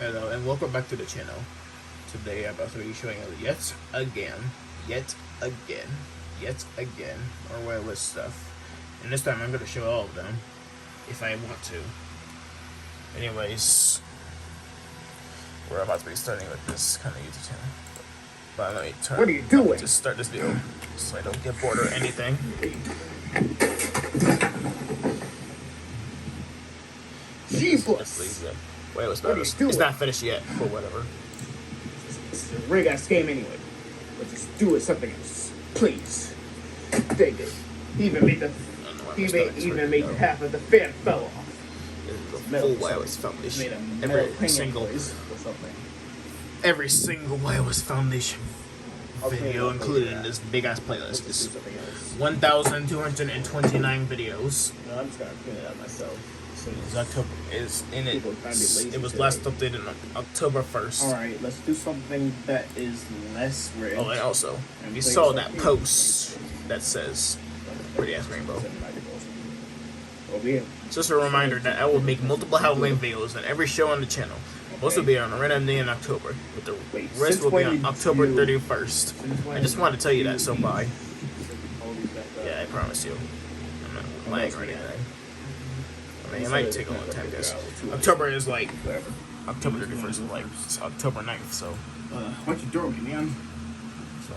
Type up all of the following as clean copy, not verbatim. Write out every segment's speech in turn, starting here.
Hello and welcome back to the channel. Today I'm about to be showing you yet again, our wireless stuff. And this time I'm going to show all of them, if I want to. Anyways, we're about to be starting with this kind of YouTube channel. But let me turn. What are you doing? Just start this video so I don't get bored or anything. Jesus! Wait, it's not finished yet, but whatever. It's a rig ass game anyway. Let's just do it something else. Please. Take it. He even made half of the fan fell off. Full YOS Foundation. Every single YOS Foundation video included in this big ass playlist is 1,229 videos. No, I'm just gonna clean it up myself. It was last updated on October 1st. Alright, let's do something that is less rich. Oh, and also, you saw that post that says pretty ass rainbow. Just a reminder that I will make multiple Halloween videos on every show on the channel. Most will be on a random day in October, but the rest will be on October 31st. I just wanted to tell you that, so bye. Yeah, I promise you. I'm not lying or anything. I mean, it might take a long time, because October is like, October 31st is like October 9th, so. What you doing, man? So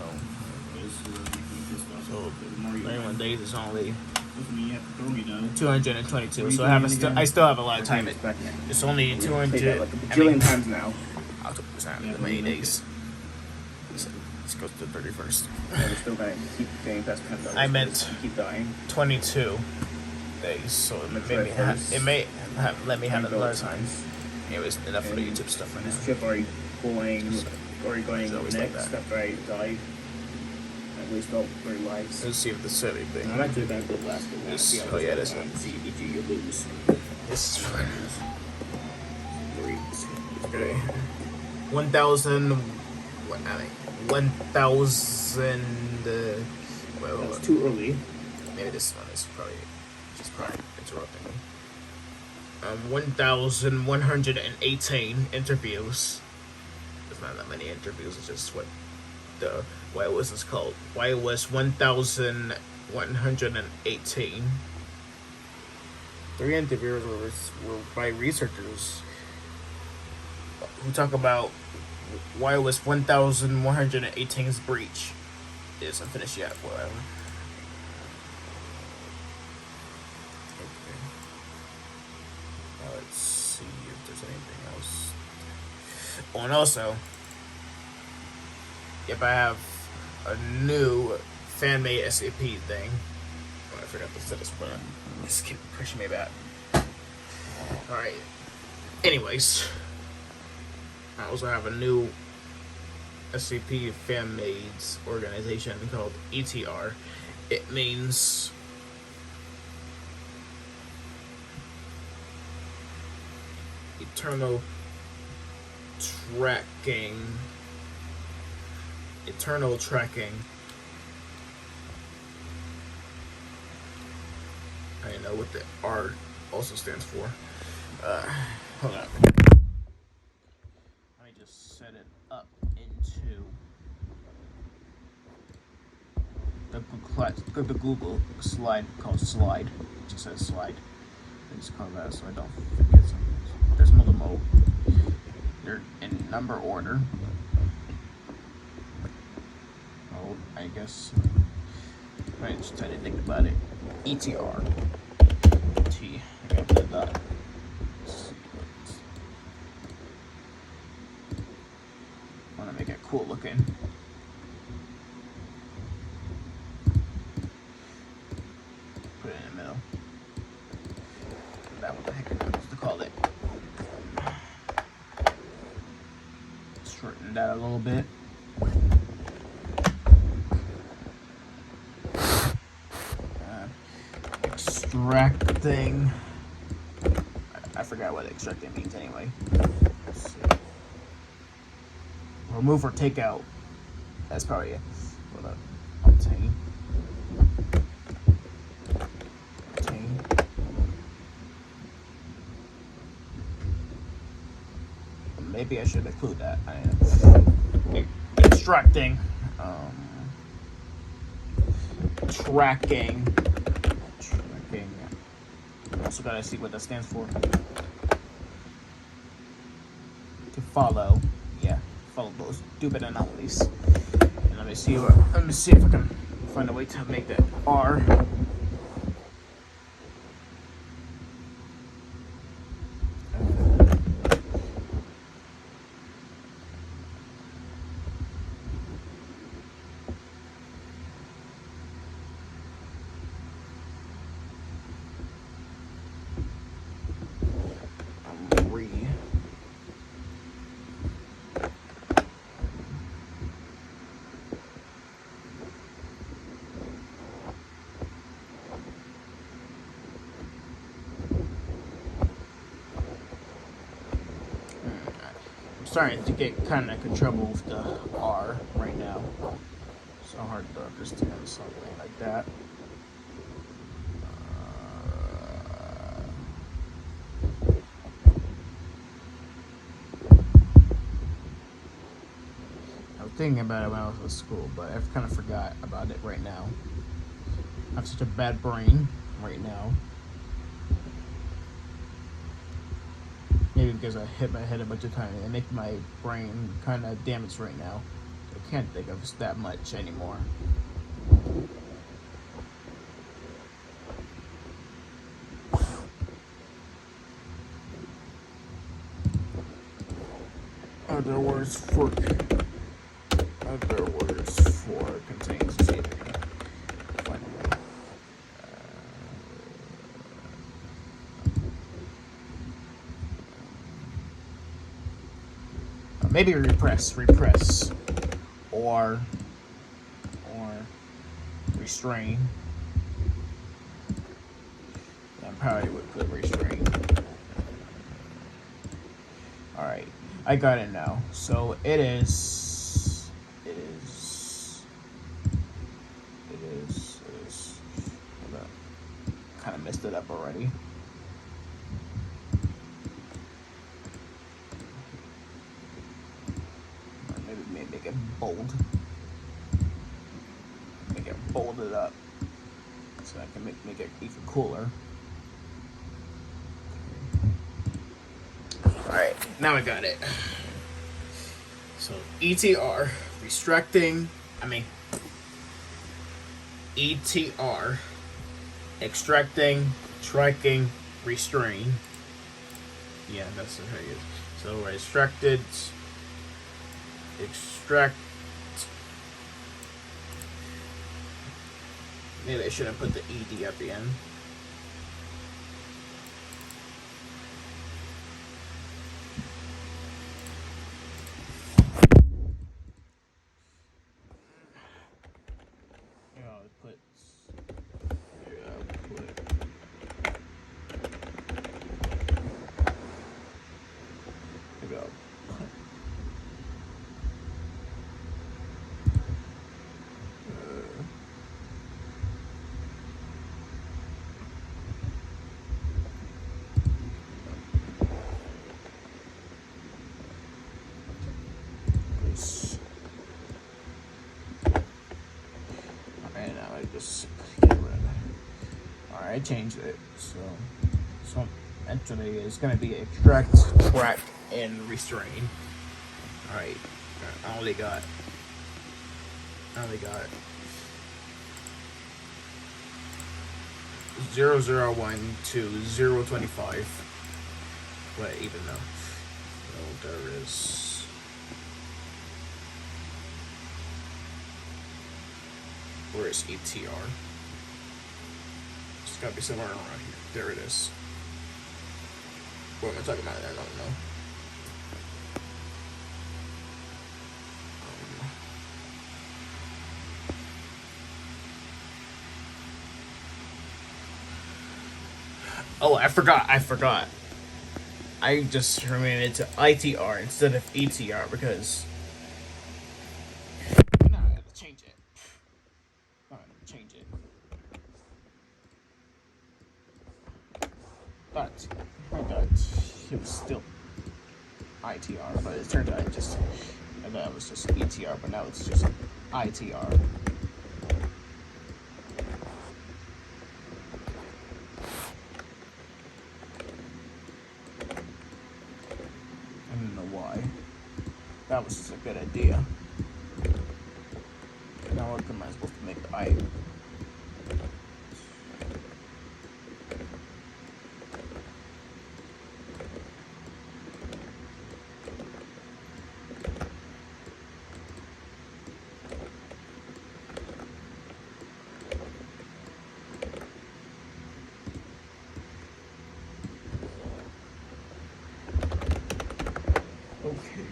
31 days is only 222, so I still have a lot of time. It's only 200. Like a bajillion times now. October's not that many days. Let's go to the 31st. We're still gonna keep getting past $10. I meant keep dying. 22 days, so it may let me have it another time. Anyways, enough for the YouTube stuff right now. This trip are you going next like after I die? At least all 3 lives. Let's see if the silly thing. I'm actually gonna go last one. Oh yeah, this one. CBG, you lose. This is fun. Okay. 1,000. 1,000. Well, that's too early. Maybe this one is probably interrupting me. 1,118 interviews. There's not that many interviews. It's just what the YOS is called. YOS 1,118. 3 interviews were by researchers who talk about YOS 1,118's breach. It isn't finished yet, whatever. Okay. Now let's see if there's anything else. Oh, and also, if I have a new fan-made SCP thing. Oh, I forgot to set this button. This keep pushing me back. Alright. Anyways, I also have a new SCP fan-made organization called ETR. It means Eternal Tracking. I know what the R also stands for. Hold on. Let me just set it up into the Google slide called Slide. It just says Slide. I just call that so I don't forget something. There's multiple. They're in number order. Oh, I guess. I just try to think about it. ETR. T. I got that dot. I want to make it cool looking. Put it in the middle. That what the heck am I supposed to call it? Shorten that a little bit. Extracting. I forgot what extracting means anyway. Let's see. Remove or take out. That's probably it. Hold up. Obtain. maybe I should include that. I am extracting, tracking. Also gotta see what that stands for. To follow, yeah, follow those stupid anomalies. And let me see if I can find a way to make that R. Starting to get kind of in trouble with the R right now. So hard to understand something like that. I was thinking about it when I was at school, but I kind of forgot about it right now. I have such a bad brain right now. Maybe because I hit my head a bunch of times and make my brain kind of damaged right now. I can't think of that much anymore. Other words for contains. Maybe repress, or restrain. I probably would put restrain. All right, I got it now. So it is. Kind of messed it up already. Maybe make it bold. Make it bolded up so I can make it even cooler. Alright, now I got it. So ETR, ETR, extracting, tracking, restrain. Yeah, that's how it is. So extract. Maybe I shouldn't put the ED at the end. I changed it, so actually it's gonna be extract, track, and restrain. All right, I only got 001 to 025. But even though, there is. Where is ETR? It's gotta be somewhere around here. There it is. What am I talking about? I don't know. Oh, I forgot. I just renamed it to ITR instead of ETR because. No, I gotta change it. But it was still ITR, but it turned out I thought it was just ETR, but now it's just ITR. I don't know why. That was just a good idea. Now what am I supposed to make the I? Okay.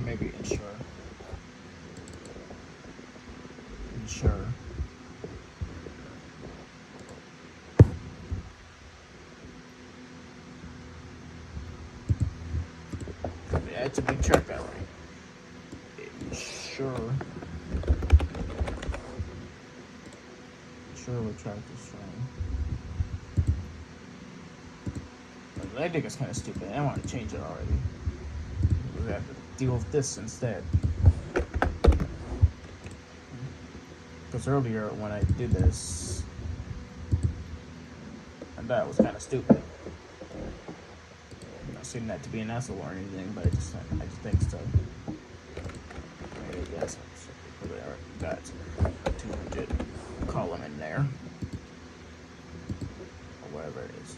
Maybe ensure. Yeah, it's a big track that way. Ensure retractor strong. I think it's kind of stupid. I want to change it already. We have to deal with this instead. Because earlier when I did this, I thought it was kind of stupid. I'm not saying that to be an asshole or anything, but I just think so. I guess I got 200 column in there, or whatever it is.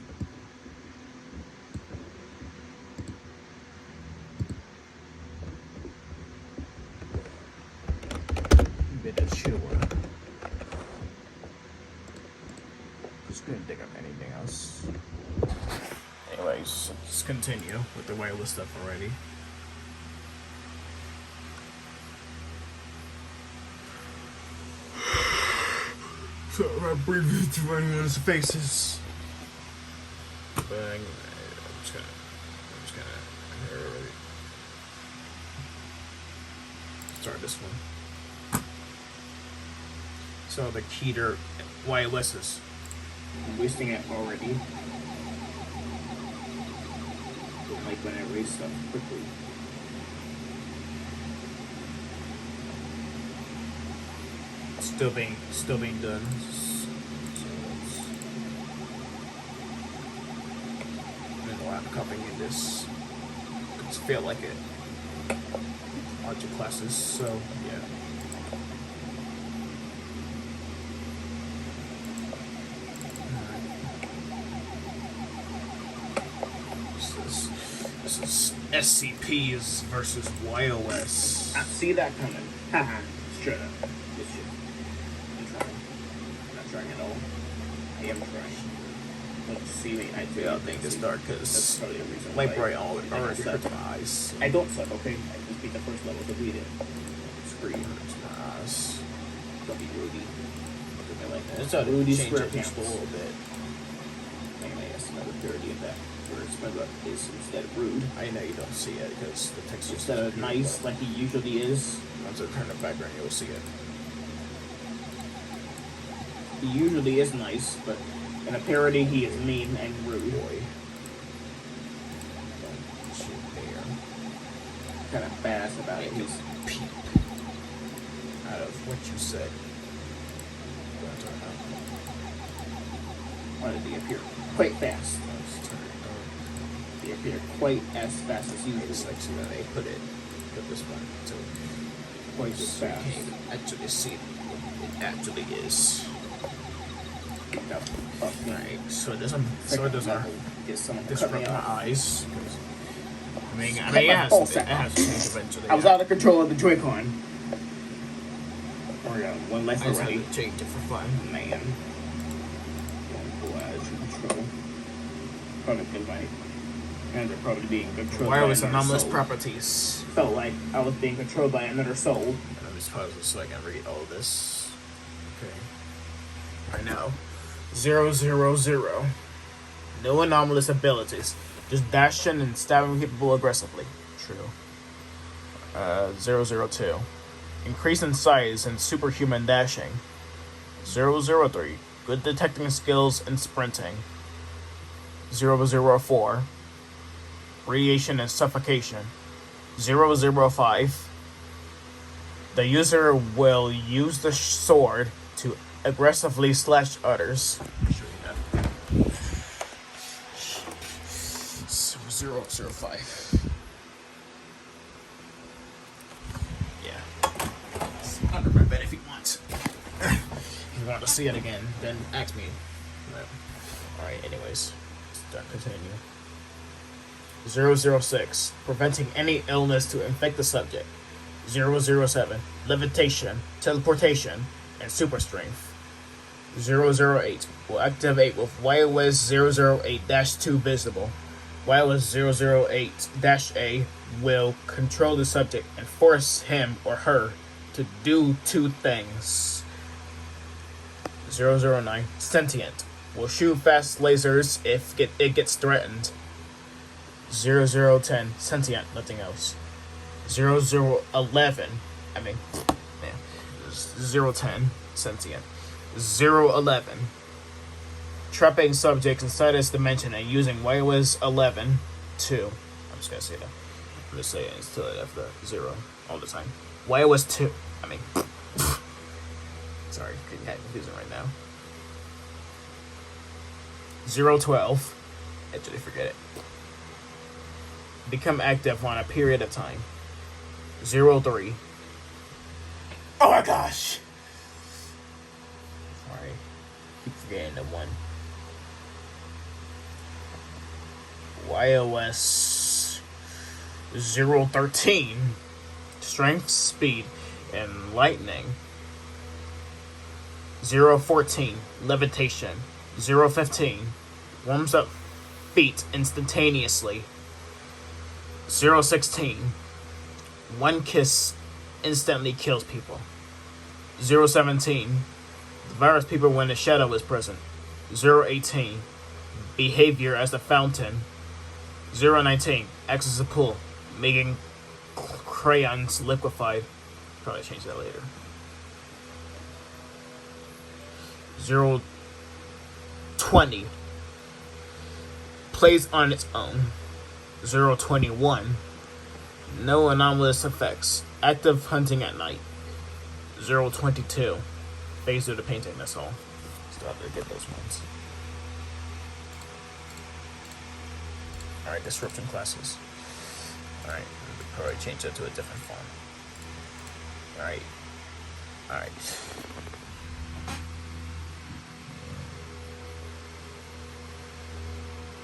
Bit of chewer. Just couldn't think of anything else. Anyways, let's continue with the wireless stuff already. So I'm breathing through anyone's faces. But I'm just gonna start this one. So the Keter YOS's. I'm wasting it already. Don't like when I erase stuff quickly. Still being done. I'm copying this. It's feel like it. Object classes, so yeah. This is SCPs versus YOS. I see that coming. Haha. Straight up. This shit. I'm trying. I'm not trying at all. I am trying. Let's see. I think it's dark because probably the reason light why bright already hurts my eyes. I don't suck, okay? I just beat the first level to beat it. Screen hurts my eyes. Don't be Rudy. Look at me like that. It's a Rudy change square it just a little bit. Anyway, that's another parody of that. Where Smegma is instead rude. I know you don't see it because the text Instead of nice like he usually is. Once I turn the background, you'll see it. He usually is nice, but in a parody, he is mean and rude. Boy. Don't you dare. Kind of fast about it. He's peep out of what you said. Why did he appear quite fast? He appeared quite as fast as usual. It's like so that they put this one to quite as so fast. you can actually see what it actually is. Alright, so there's some Get someone to this cut from me my off. eyes. I mean, Cut it my has balls to out. change eventually. I was out of control of the Joy-Con. Oh yeah, one life I just already. had to change it for fun. Man. Go out of control. Probably because my hands are probably being controlled by Wireless another anomalous soul. properties. Felt like I was being controlled by another soul. Let me just pause this so I can read all this. Okay. Right now. 000. No anomalous abilities. Just dashing and stabbing people aggressively. True. 002. Increase in size and superhuman dashing. 003. Good detecting skills and sprinting. 004. Radiation and suffocation. 005. The user will use the sword to aggressively slash others. 005. Yeah. It's under my bed if you want. If you want to see it again, then ask me. Alright, anyways. Let's continue. 006. Preventing any illness to infect the subject. 007. Levitation, teleportation, and super strength. 008 will activate with YOS 008-2 visible. YOS 008-A will control the subject and force him or her to do two things. 009 Sentient will shoot fast lasers if it gets threatened. 0010 Sentient, nothing else. 010 Sentient. 011 trapping subjects inside this dimension and using YOS 11 2. I'm just gonna say that. I'm just saying it until it after 0 all the time. YOS 2. Sorry, getting kind of confusing right now. 012. Actually, forget it. Become active on a period of time. 03. Oh my gosh! Sorry. Keep forgetting the one. YOS 013. Strength, speed, and lightning. 014. Levitation. 015. Warms up feet instantaneously. 016. One kiss instantly kills people. 017. Devours people when the shadow is present. 018. Behavior as the fountain. 019. Acts as a pool, making crayons liquefied. Probably change that later. 020. Plays on its own. 021. No anomalous effects. Active hunting at night. 022. Phase through the painting, that's all. Still have to get those ones. Alright, disruption classes. Alright, we'll probably change that to a different form. Alright.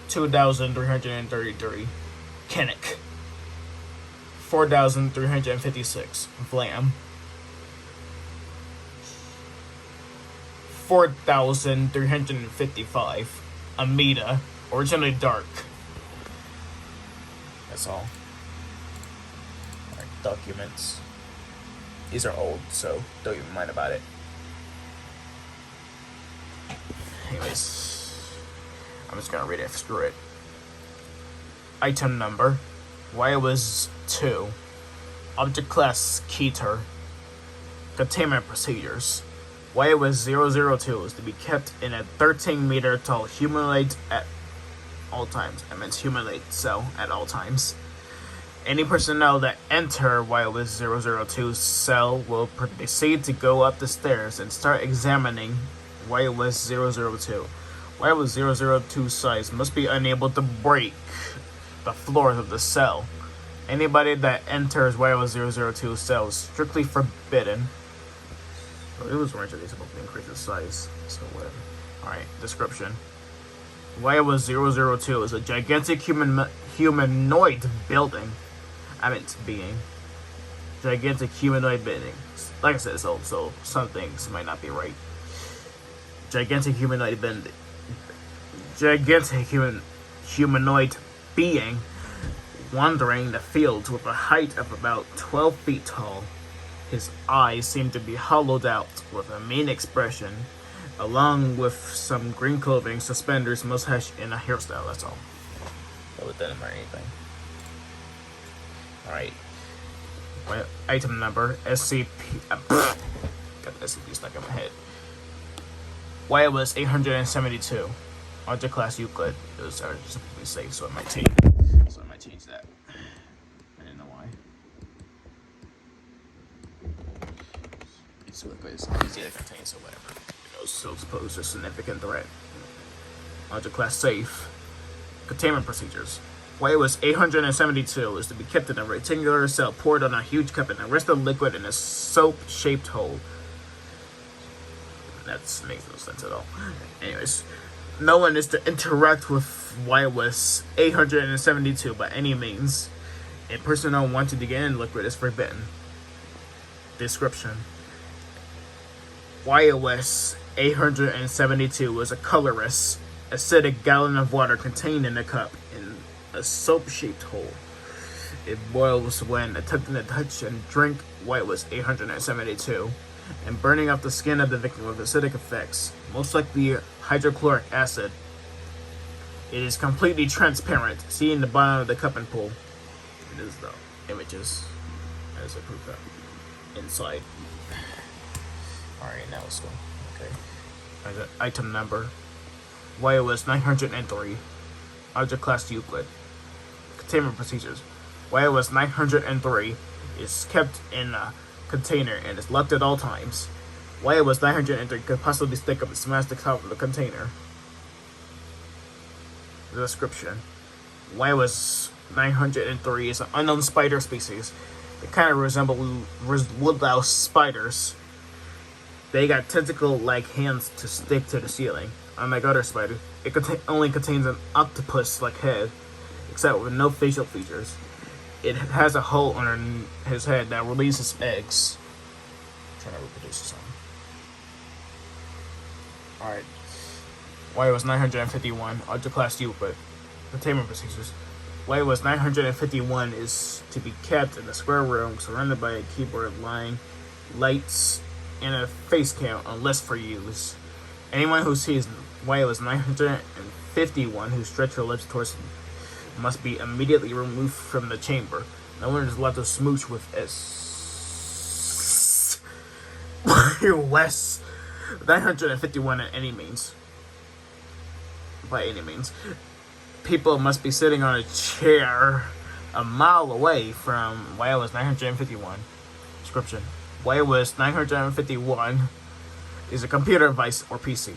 2,333. Kinnick. 4,356. Vlam. 4,355. Amida, originally dark. That's all. Alright, documents. These are old, so don't even mind about it. Anyways, I'm just gonna read it. Screw it. Item number. YOS 2. Object class Keter. Containment procedures. YOS 002 is to be kept in a 13-meter tall humanoid at all times. I meant humanoid cell at all times. Any personnel that enter YOS 002 cell will proceed to go up the stairs and start examining YOS 002. YOS 002 size must be unable to break the floors of the cell. Anybody that enters YOS 002 cell is strictly forbidden. Well, it was originally supposed to increase the size, so whatever. Alright, description. YOS 002 is a gigantic humanoid building. Being. Gigantic humanoid building. Like I said, so some things might not be right. Gigantic humanoid building. Gigantic humanoid being wandering the fields with a height of about 12 feet tall. His eyes seem to be hollowed out with a mean expression, along with some green clothing, suspenders, mustache, and a hairstyle. That's all. That was didn't or anything. Alright. Item number SCP. Got the SCP stuck in my head. YOS 872. Object class Euclid. It was supposed to be safe, so I might change that. I didn't know why. It's liquid, it's easy to contain, so whatever. It was so pose a significant threat. Object class safe. Containment procedures. YOS 872 is to be kept in a rectangular cell poured on a huge cup and the rest of the liquid in a soap-shaped hole. That makes no sense at all. Anyways, no one is to interact with YOS 872 by any means. A personnel wanting to get in liquid is forbidden. Description. YOS 872 is a colorless, acidic gallon of water contained in a cup in a soap-shaped hole. It boils when attempting to touch and drink YOS 872 and burning off the skin of the victim with acidic effects, most likely hydrochloric acid. It is completely transparent. See in the bottom of the cup and pool. It is the images as a proof of inside. Alright, now let's go. Okay. Item number. YOS 903. Object class Euclid. Containment procedures. YOS 903 is kept in a container and is locked at all times. YOS 903 could possibly stick up and smash the top of the container. The description. YOS 903 is an unknown spider species. They kind of resemble woodlouse spiders. They got tentacle-like hands to stick to the ceiling. Unlike other spiders, it only contains an octopus-like head, except with no facial features. It has a hole under his head that releases eggs. I'm trying to reproduce this one. Alright. YOS 951, Object Class Euclid. Containment procedures. YOS 951 is to be kept in a square room surrounded by a keyboard, lights, and a face cam unless for use. Anyone who sees YOS 951 who stretch their lips towards him must be immediately removed from the chamber. No one is allowed to smooch with YOS 951 at any means. By any means. People must be sitting on a chair a mile away from YOS 951. Description. YOS 951 is a computer device or PC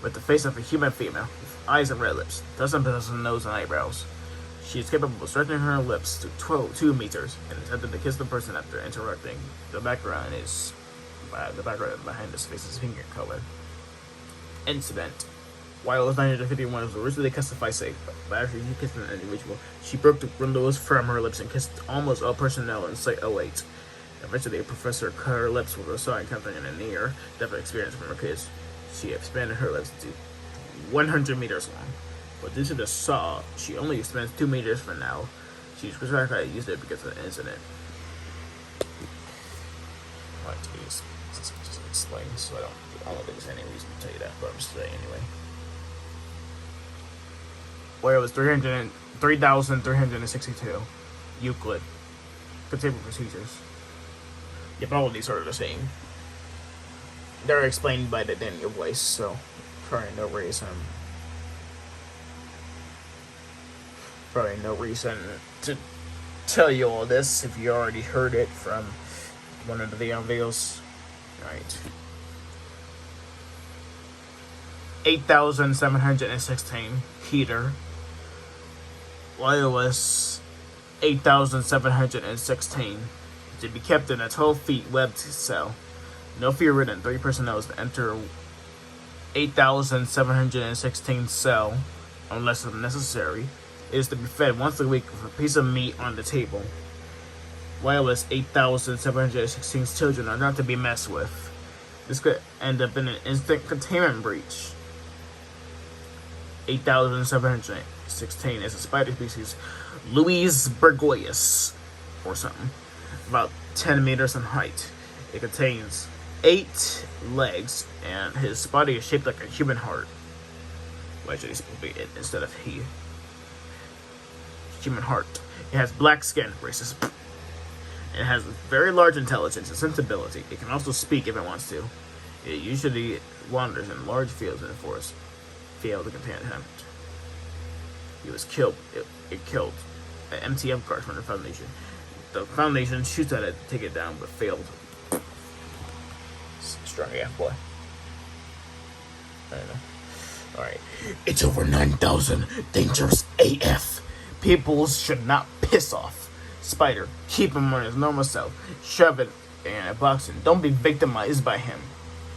with the face of a human female, with eyes and red lips, doesn't possess a nose and eyebrows. She is capable of stretching her lips to 2 meters and attempting to kiss the person after interacting. The background behind this face is finger color. Incident. YOS 951 was originally classified safe, but after she kissed an individual, she broke the windows from her lips and kissed almost all personnel in Site 08. Eventually, a professor cut her lips with a saw encountering a near-death experience from her kiss. She expanded her lips to 100 meters long. But due to the saw, she only spends 2 meters for now. She's trying to use it because of the incident. What just explain, so I don't think there's any reason to tell you that, but I'm just saying anyway. Where it was 3,362 Euclid. Table procedures. Yep, all of these are the same. They're explained by the Daniel voice, so probably no reason to tell you all this if you already heard it from one of the videos. Right. 8,716 heater. YOS 8,716 to be kept in a 12 feet webbed cell. No fewer than 3 personnel to enter 8,716 cell unless necessary. It is to be fed once a week with a piece of meat on the table. YOS 8,716 children are not to be messed with. This could end up in an instant containment breach. 8,716 is a spider species, Louis Burgoyus, or something, about 10 meters in height. It contains 8 legs, and his body is shaped like a human heart. Well, actually, it's supposed to be it instead of he. Human heart. It has black skin, racist. It has very large intelligence and sensibility. It can also speak if it wants to. It usually wanders in large fields in the forest. Failed to contain him. He was killed. It killed an MTF guard from the Foundation. The Foundation shoots at it to take it down, but failed. Strong AF boy. I don't know. Alright. It's over 9,000. Dangerous AF. People should not piss off Spider. Keep him on his normal self. Shove it in a box and don't be victimized by him.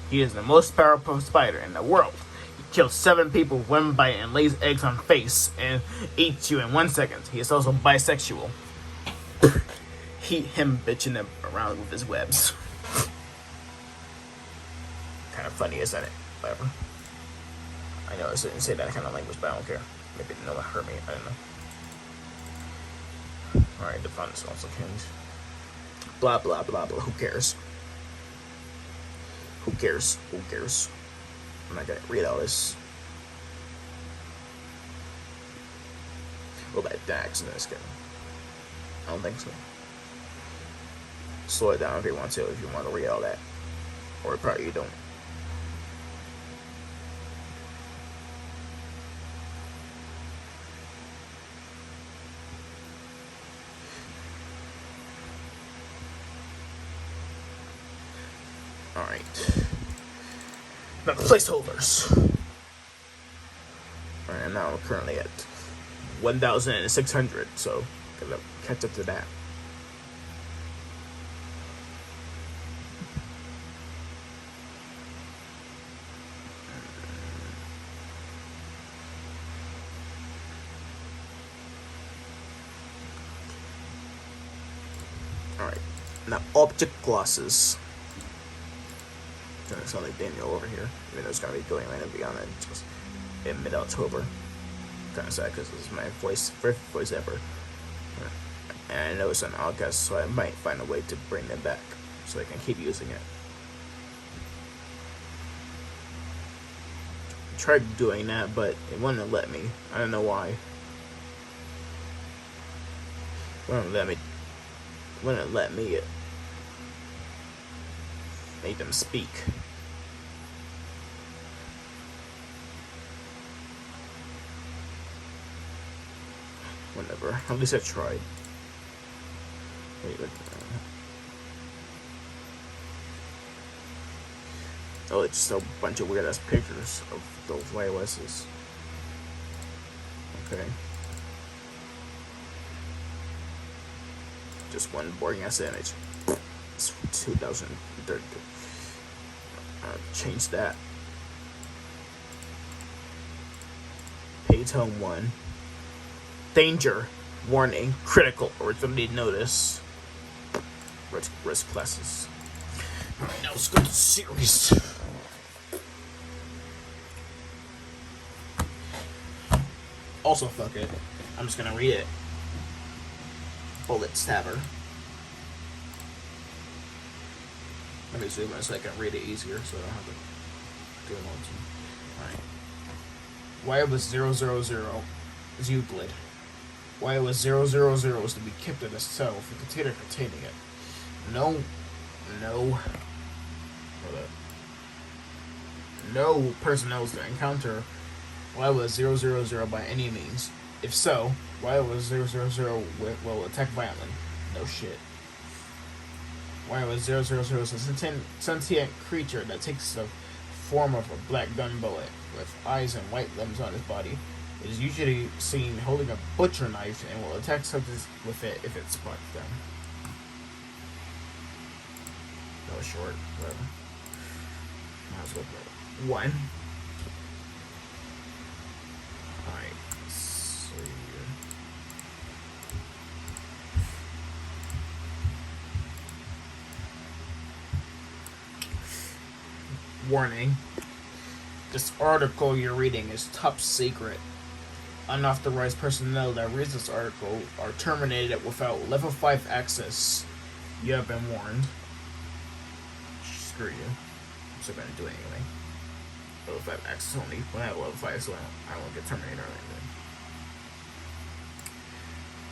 He is the most powerful spider in the world. He kills 7 people with 1 bite and lays eggs on face and eats you in 1 second. He is also bisexual. Him bitching them around with his webs. Kind of funny, isn't it? Whatever. I know I shouldn't say that kind of language, but I don't care. Maybe no one hurt me. I don't know. Alright, the font is also changed. Blah, blah, blah, blah. Who cares? Who cares? Who cares? I'm not gonna read all this. What about Dax in this game? I don't think so. Slow it down if you want to, if you want to read all that. Or probably you don't. Alright. Now the placeholders. Alright, now we're currently at 1,600, so gotta catch up to that. Alright, now object glosses. Gonna sound like Daniel over here, even though it's gonna be going right and beyond it just in mid-October. Kinda sad because this is my first voice ever. And I know it's on August, so I might find a way to bring them back so I can keep using it. I tried doing that, but it wouldn't let me. I don't know why. It wouldn't let me make them speak. Whatever. At least I tried. Wait, oh, it's just a bunch of weird ass pictures of those YOSs. Okay. Just one boring ass image. It's 2030. Change that. Page home 1. Danger. Warning. Critical. Originally notice. Risk classes. Alright, now let's go to the series. Also, fuck it. I'm just gonna read it. Bullet stabber. Let me zoom in so I can read it easier so I don't have to do it all the time. Alright. YOS 000 is Euclid. YOS 000 is to be kept in a cell with a container containing it. No. No personnel is to encounter YOS 000 by any means. If so, YOS 000 will attack violently. No shit. YOS 000 is a sentient creature that takes the form of a black gun bullet with eyes and white limbs on his body. It is usually seen holding a butcher knife and will attack subjects with it if it spots them. That was short, whatever. Might as well go. 1. Alright, let's see. Warning. This article you're reading is top secret. Unauthorized personnel that reads this article are terminated without level 5 access. You have been warned. Screw you. I'm still gonna do it anyway. Level 5 access only. When I have level 5, so I won't get terminated or anything.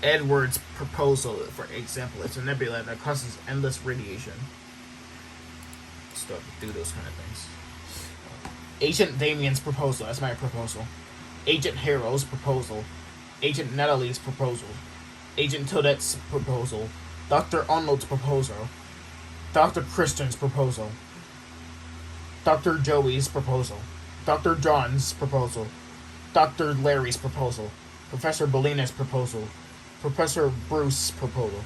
Edwards' proposal, for example, is a nebula that causes endless radiation. Stuff do those kind of things. Agent Damien's proposal. That's my proposal. Agent Harrow's proposal. Agent Natalie's proposal. Agent Todet's proposal. Dr. Arnold's proposal. Dr. Christian's proposal. Dr. Joey's proposal. Dr. John's proposal. Dr. Larry's proposal. Professor Belina's proposal. Professor Bruce's proposal.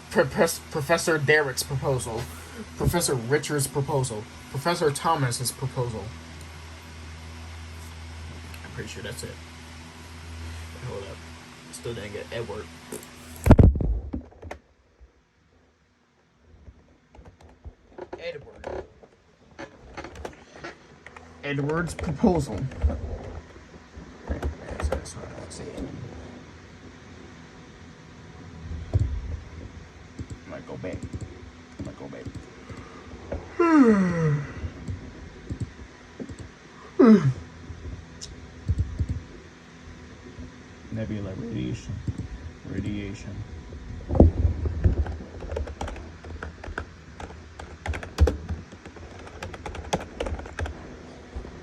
Professor Derek's proposal. Professor Richard's proposal. Professor Thomas's proposal. I'm pretty sure that's it. Hold up. Still didn't get Edward. Edward's proposal. Might go back. Nebula radiation.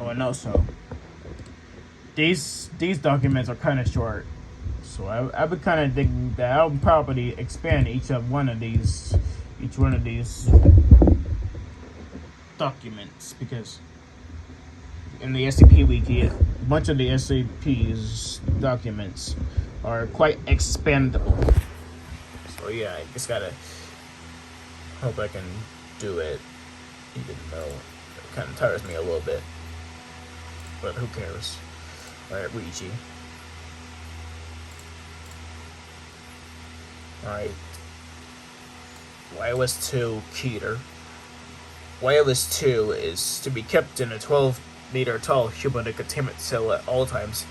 Oh, and also, these documents are kind of short, so I've been kind of thinking that I'll probably expand each one of these documents, because in the SCP wiki, a bunch of the SCP's documents are quite expandable. So yeah, I just gotta hope I can do it, even though it kind of tires me a little bit. But who cares? Alright, Ouija. Alright. YOS 2 Keter. YOS 2 is to be kept in a 12-meter tall humanoid containment cell at all times.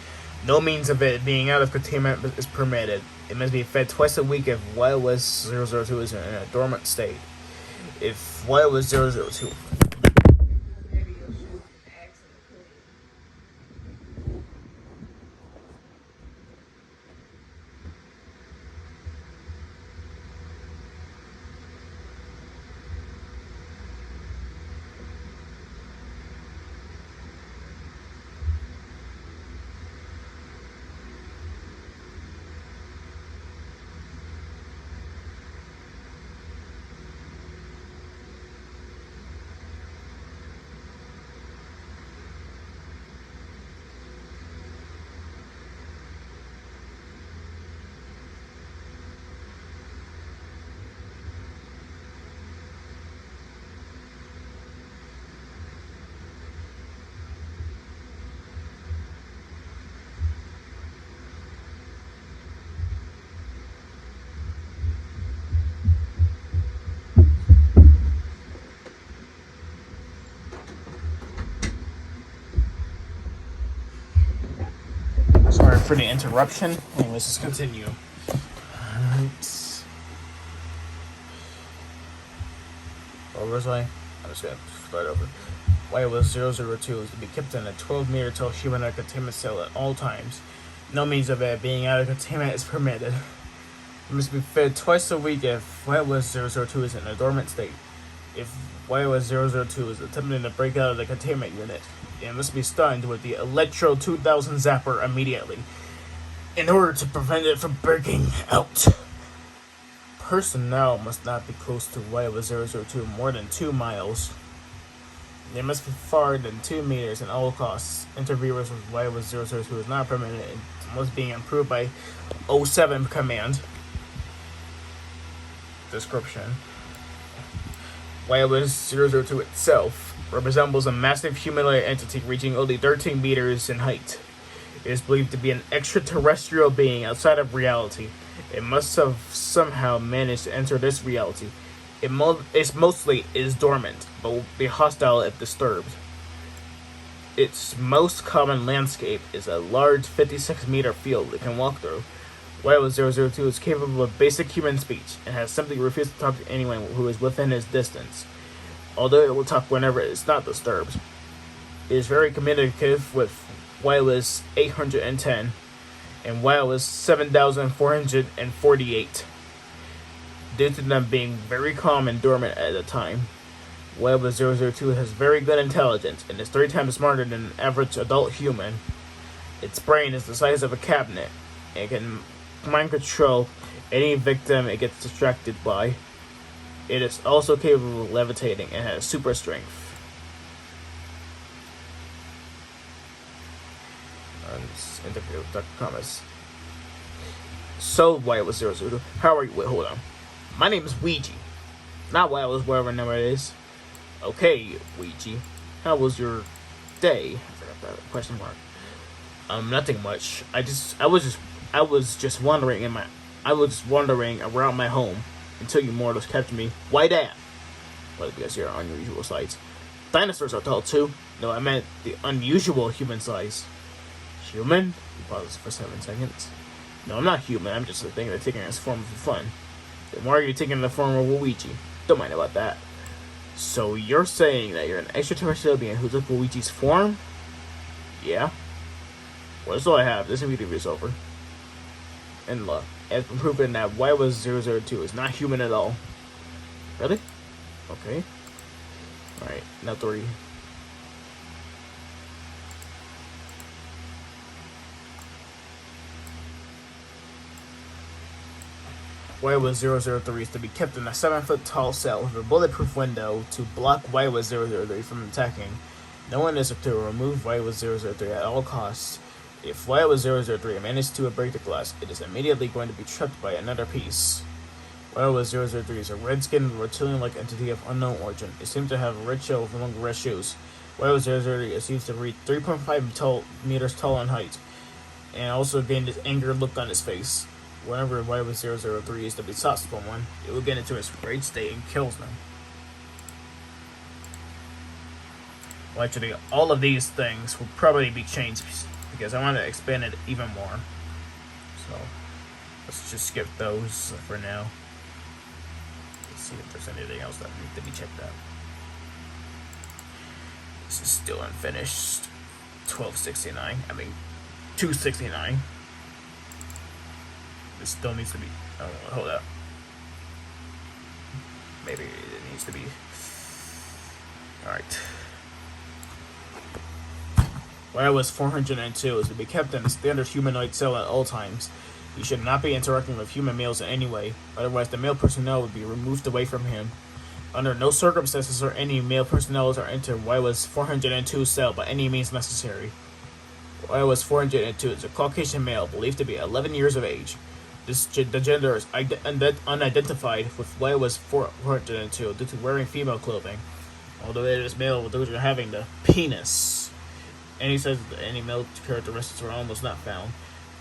No means of it being out of containment is permitted. It must be fed twice a week if YOS 002 is in a dormant state. If YOS 002... for the interruption. And let's just continue. Alright. Where was I? I'm just gonna start over. YOS 002 is to be kept in a 12-meter tall humanoid containment cell at all times. No means of it being out of containment is permitted. It must be fed twice a week if YOS 002 is in a dormant state. If YOS 002 is attempting to break out of the containment unit, it must be stunned with the Electro 2000 Zapper immediately, in order to prevent it from breaking out. Personnel must not be close to YOS 002 more than 2 miles. They must be farther than 2 meters at all costs. Interviewers with YOS 002 is not permitted unless being approved by 07 Command. Description. YOS 002 itself resembles a massive humanoid entity reaching only 13 meters in height. It is believed to be an extraterrestrial being outside of reality. It must have somehow managed to enter this reality. It mostly is dormant, but will be hostile if disturbed. Its most common landscape is a large 56-meter field it can walk through. YOS 002 is capable of basic human speech and has simply refused to talk to anyone who is within its distance, although it will talk whenever it is not disturbed. It is very communicative with YOS 810 and YOS 7448. Due to them being very calm and dormant at the time, YOS 002 has very good intelligence and is 3 times smarter than an average adult human. Its brain is the size of a cabinet and can mind control any victim it gets distracted by. It is also capable of levitating and has super strength. Interview with Dr. Thomas. So, YOS 002, how are you? Wait, hold on. My name is Ouija. Not YOS, whatever number it is. Okay, Ouija. How was your day? I forgot that question mark. Nothing much. I was just wandering around my home until you mortals kept me. Why that? Well, because you're unusual size. Dinosaurs are tall too. No, I meant the unusual human size. Human? You paused for 7 seconds. No, I'm not human. I'm just a thing that's taking its form for fun. Then why are you taking the form of Luigi? Don't mind about that. So you're saying that you're an extraterrestrial being who took Luigi's form? Yeah. Well, that's all I have. This interview is over. And look, it's been proven that YOS 002 is not human at all. Really? Okay. Alright, now 3. YOS 003 is to be kept in a 7-foot tall cell with a bulletproof window to block YOS 003 from attacking. No one is to remove YOS 003 at all costs. If YOS 003 manages to break the glass, it is immediately going to be trapped by another piece. YOS 003 is a red-skinned, reptilian-like entity of unknown origin. It seems to have a red shell with long red shoes. YOS 003 is used to reach 3.5 meters tall in height, and also gain this anger look on its face. Whenever YOS 003 is to be sought someone, it will get into its rage state and kills them. Well, actually, all of these things will probably be changed because I want to expand it even more. So, let's just skip those for now. Let's see if there's anything else that needs to be checked out. This is still unfinished. 269. This still needs to be. Oh, hold up. Maybe it needs to be. Alright. YOS 402 is to be kept in a standard humanoid cell at all times. He should not be interacting with human males in any way, otherwise the male personnel would be removed away from him. Under no circumstances are any male personnel are entered YOS 402 cell by any means necessary. YOS 402 is a Caucasian male believed to be 11 years of age. The gender is unidentified with YOS 402 due to wearing female clothing, although it is male due to having the penis. And he says that any male characteristics are almost not found,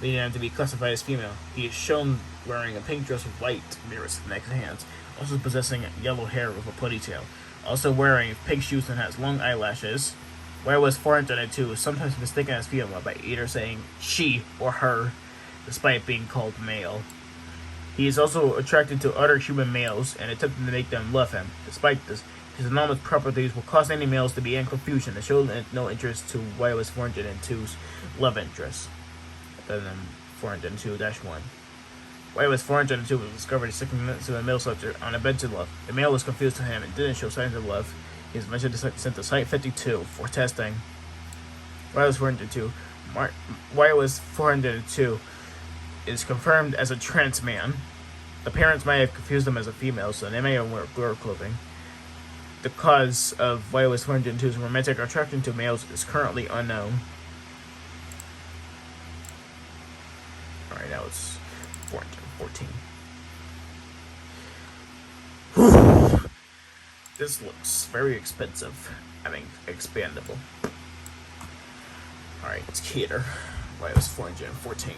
leading him to be classified as female. He is shown wearing a pink dress with white mirrors neck and hands, also possessing yellow hair with a ponytail, also wearing pink shoes and has long eyelashes. YOS 402 is sometimes mistaken as female by either saying she or her, despite being called male. He is also attracted to other human males and attempting to make them love him. Despite this, his anomalous properties will cause any males to be in confusion and show no interest to YOS 402's love interest. Better than 402-1. YOS 402 was discovered second to a male subject on a bed to love. The male was confused to him and didn't show signs of love. He is eventually sent to Site 52 for testing. YOS 402 is confirmed as a trans man. The parents may have confused him as a female, so they may have wear girl clothing. The cause of YOS 402's romantic attraction to males is currently unknown. Alright, now it's 414. This looks very expensive. I mean, expandable. Alright, it's Keter. YOS 414.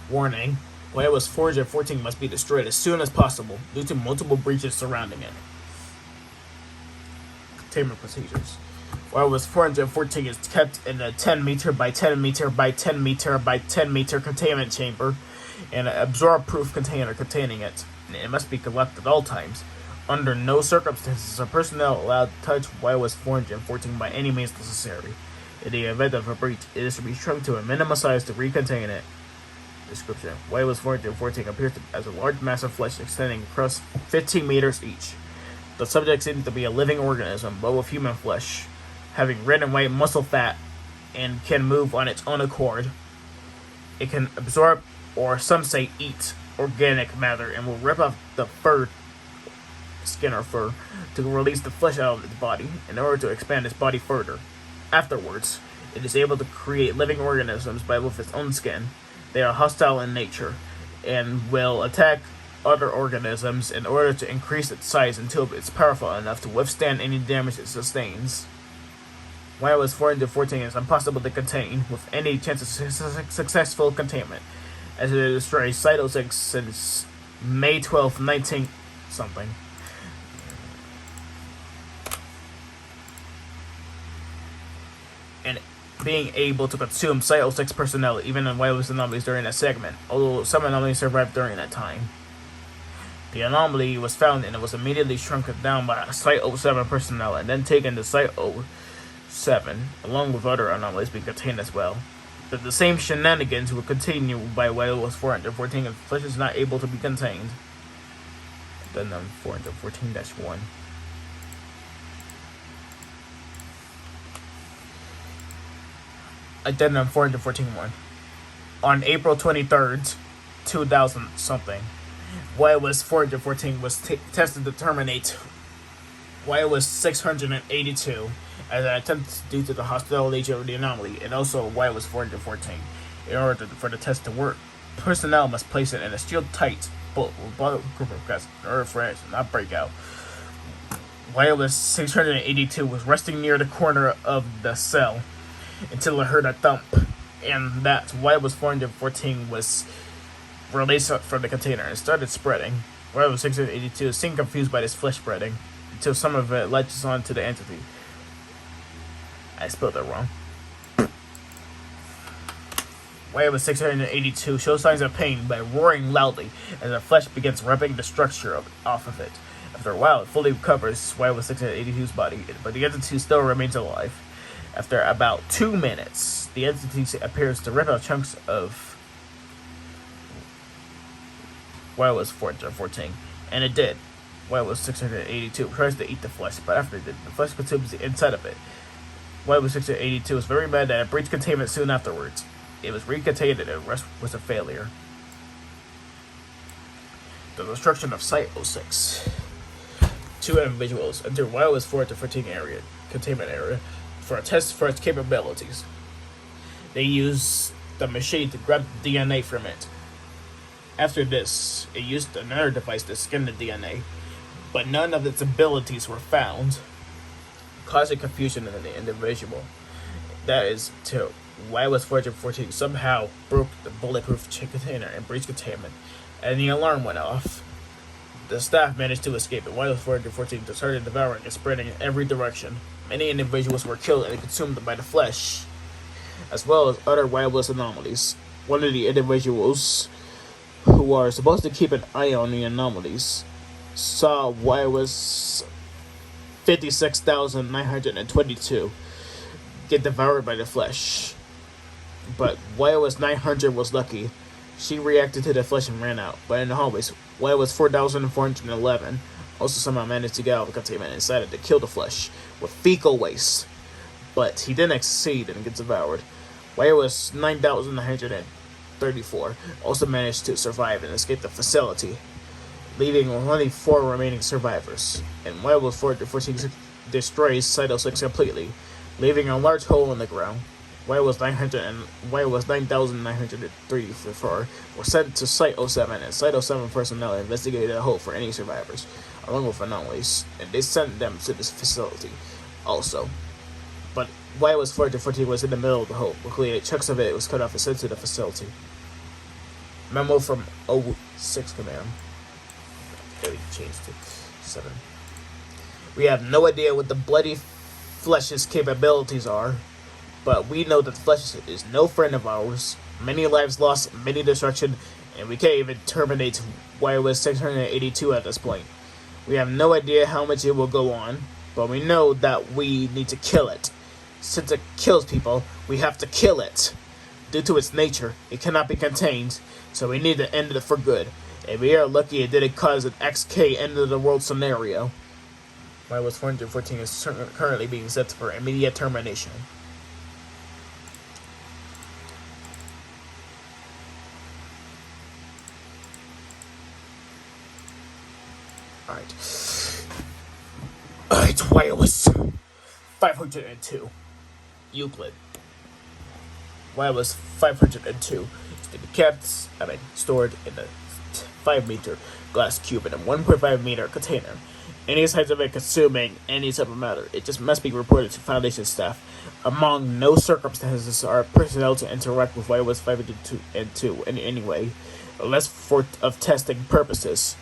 Warning. YOS 414 must be destroyed as soon as possible due to multiple breaches surrounding it. Containment procedures. YOS 414 is kept in a 10 meter by 10 meter by 10 meter by 10 meter containment chamber and an absorb-proof container containing it. It must be locked at all times. Under no circumstances are personnel allowed to touch YOS 414 by any means necessary. In the event of a breach, it is to be shrunk to a minimum size to recontain it. Description. YOS 414 appears as a large mass of flesh extending across 15 meters each. The subject seems to be a living organism, but with human flesh, having red and white muscle fat, and can move on its own accord. It can absorb, or some say eat, organic matter and will rip off the skin or fur, to release the flesh out of its body in order to expand its body further. Afterwards, it is able to create living organisms with its own skin. They are hostile in nature and will attack other organisms in order to increase its size until it's powerful enough to withstand any damage it sustains. YOS 414 is impossible to contain with any chance of successful containment, as it destroys Site 06 since May 12, 19 something. And being able to consume Site 06 personnel even in YOS anomalies during that segment, although some anomalies survived during that time. The anomaly was found and it was immediately shrunk down by Site 07 personnel and then taken to Site 07, along with other anomalies being contained as well. But the same shenanigans will continue by YOS 414 if flesh is not able to be contained. Then 414-1. Addendum 414-1. On April 23rd, 2000 something, YOS 414 was tested to terminate YOS 682 as an attempt due to the hostile nature of the anomaly, and also YOS 414. In order for the test to work, personnel must place it in a sealed-tight group of gas or friends, not breakout. YOS 682 was resting near the corner of the cell until it heard a thump, and that YOS 414 was released from the container and started spreading. YOS 682 seemed confused by this flesh spreading until some of it latches onto the entity. I spelled that wrong. YOS 682 shows signs of pain by roaring loudly as the flesh begins ripping the structure off of it. After a while, it fully covers YOS 682's body, but the entity still remains alive. After about 2 minutes, the entity appears to rip out chunks of YOS 414, and it did. YOS 682 tries to eat the flesh, but after it did, the flesh consumes the inside of it. YOS 682 was very mad that it breached containment soon afterwards. It was recontained and the rest was a failure. The destruction of Site 06. 2 individuals entered YOS 414 containment area, for a test for its capabilities. They used the machine to grab the DNA from it. After this, it used another device to scan the DNA, but none of its abilities were found, causing confusion in the individual. That is, to YOS 414 somehow broke the bulletproof container and breached containment, and the alarm went off. The staff managed to escape, and YOS 414 started devouring and spreading in every direction. Many individuals were killed and consumed by the flesh, as well as other YOS anomalies. One of the individuals who are supposed to keep an eye on the anomalies saw YOS 56,922 get devoured by the flesh. But YOS 900 was lucky. She reacted to the flesh and ran out. But in the hallways, YOS 4,411 also somehow managed to get out of the containment and decided to kill the flesh with fecal waste. But he didn't succeed and get devoured. YOS 9,934 also managed to survive and escape the facility, leaving only 4 remaining survivors. And YOS 414 destroys Site 06 completely, leaving a large hole in the ground. YOS 9,934 were sent to Site 07, and Site 07 personnel investigated the hole for any survivors, along with anomalies, and they sent them to this facility also. But YOS 414 was in the middle of the hole. Luckily, chunks of it was cut off and sent to the facility. Memo from 06 Command. Okay, we changed to 7. We have no idea what the bloody flesh's capabilities are, but we know that the flesh is no friend of ours. Many lives lost, many destruction, and we can't even terminate YOS 682 at this point. We have no idea how much it will go on, but we know that we need to kill it. Since it kills people, we have to kill it. Due to its nature, it cannot be contained, so we need to end it for good. And we are lucky it didn't cause an XK end of the world scenario. YOS 414 is currently being set for immediate termination. Alright, YOS 502. Euclid. YOS 502 is to be stored in a 5-meter glass cube in a 1.5 meter container. Any signs of it consuming any type of matter, it just must be reported to Foundation staff. Among no circumstances are personnel to interact with YOS 502 in any way, unless for testing purposes.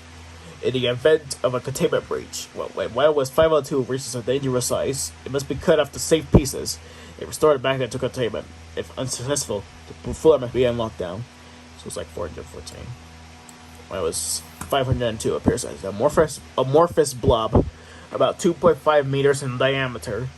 In the event of a containment breach, when YOS 502 reaches a dangerous size, it must be cut off to safe pieces and restored back into containment. If unsuccessful, the floor must be in lockdown. So it's like 414. YOS 502 appears as an amorphous blob, about 2.5 meters in diameter.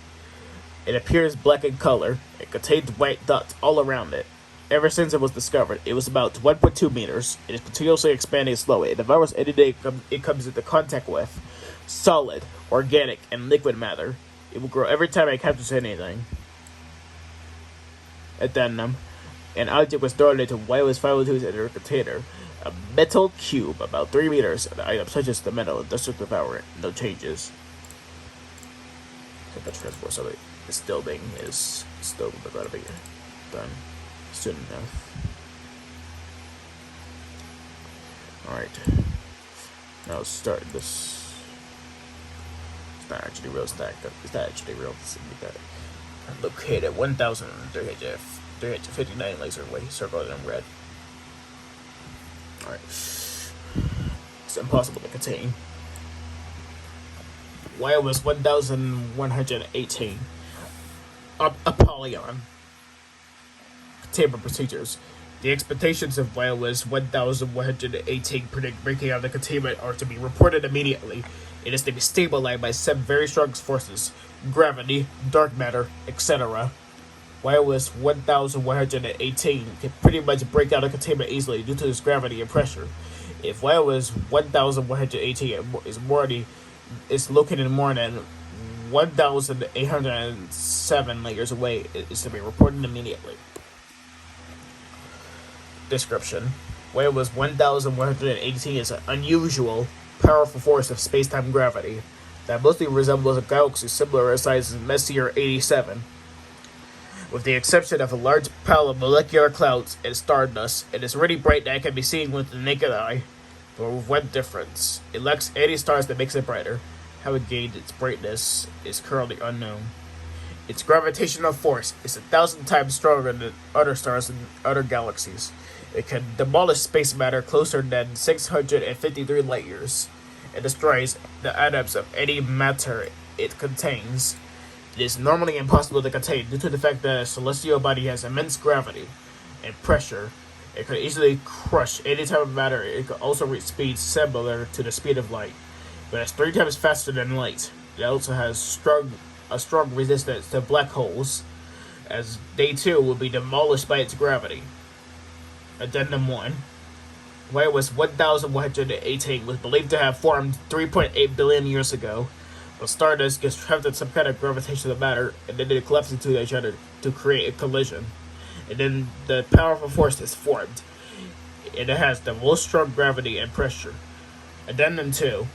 It appears black in color. It contains white dots all around it. Ever since it was discovered, it was about 1.2 meters. It is continuously expanding slowly. It devours any day it comes into contact with. Solid, organic, and liquid matter. It will grow every time it captures anything. Addendum. An object was thrown into YOS 502's inner container. A metal cube about 3 meters. The item touches the metal and doesn't devour it. No changes. The transport of this building is still going to be done soon enough. Alright. Now let's start this. It's not actually real. It's not actually real. This is that. Located 1,359 laser away, circled in red. Alright. It's impossible to contain. YOS 1,118. Apollyon. Containment procedures. The expectations of YOS 1,118 predict breaking out of the containment are to be reported immediately. It is to be stabilized by some very strong forces, gravity, dark matter, etc. YOS 1,118 can pretty much break out of containment easily due to its gravity and pressure. If YOS 1,118 is located more than 1,807 layers away, it is to be reported immediately. Description: YOS 1,118 is an unusual, powerful force of space-time gravity that mostly resembles a galaxy similar in size to Messier 87. With the exception of a large pile of molecular clouds and stardust, it is really bright that it can be seen with the naked eye, but with one difference: it lacks any stars that makes it brighter. How it gained its brightness is currently unknown. Its gravitational force is 1,000 times stronger than other stars and other galaxies. It can demolish space matter closer than 653 light years. It destroys the atoms of any matter it contains, It is normally impossible to contain due to the fact that a celestial body has immense gravity and pressure. It could easily crush any type of matter. It could also reach speeds similar to the speed of light, but it's 3 times faster than light. It also has a strong resistance to black holes, as they too will be demolished by its gravity. Addendum 1. YOS 1118 was believed to have formed 3.8 billion years ago, but stardust gets trapped in some kind of gravitational matter, and then they collapse into each other to create a collision. And then the powerful force is formed, and it has the most strong gravity and pressure. Addendum 2.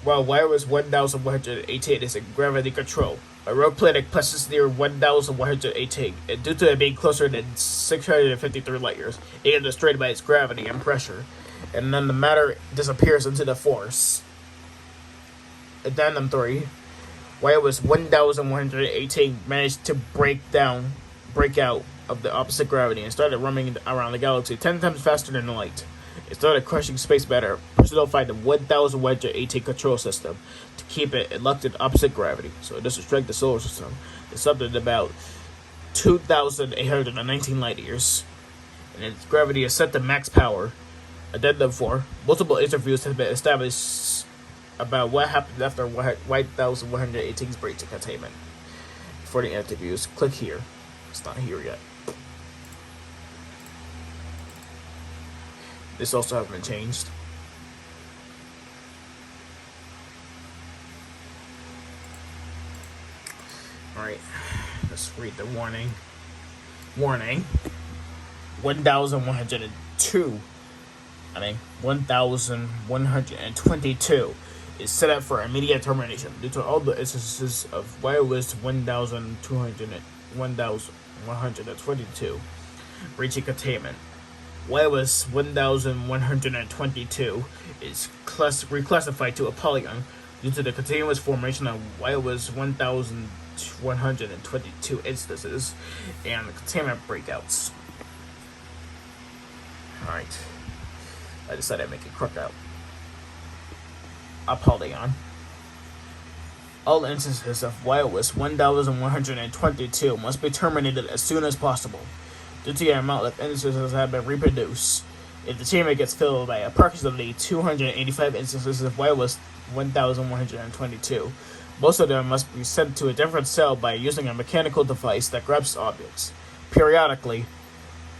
While YOS 1118 is in gravity control, a rogue planet passes near 1118, and due to it being closer than 653 light years, it is destroyed by its gravity and pressure, and then the matter disappears into the force. Addendum 3. YOS 1118 managed to break out of the opposite gravity and started roaming around the galaxy 10 times faster than light. It started crushing space matter, personified the 1118 control system to keep it locked in opposite gravity, so it doesn't strike the solar system. It's something about 2,819 light years, and its gravity is set to max power. Addendum 4. Multiple interviews have been established about what happened after 1118's breach of containment. For the interviews, click here. It's not here yet. This also hasn't been changed. Alright, let's read the warning. Warning. 1102. 1122 is set up for immediate termination due to all the instances of YOS 1122 breaching containment. YOS 1122 is reclassified to Apollyon due to the continuous formation of YOS 1122 instances and containment breakouts. Alright. I decided to make it crook out. Apollyon. All instances of YOS 1122 must be terminated as soon as possible, due to the amount of instances that have been reproduced. If the chamber gets filled by approximately 285 instances of YOS 1122, most of them must be sent to a different cell by using a mechanical device that grabs objects. Periodically,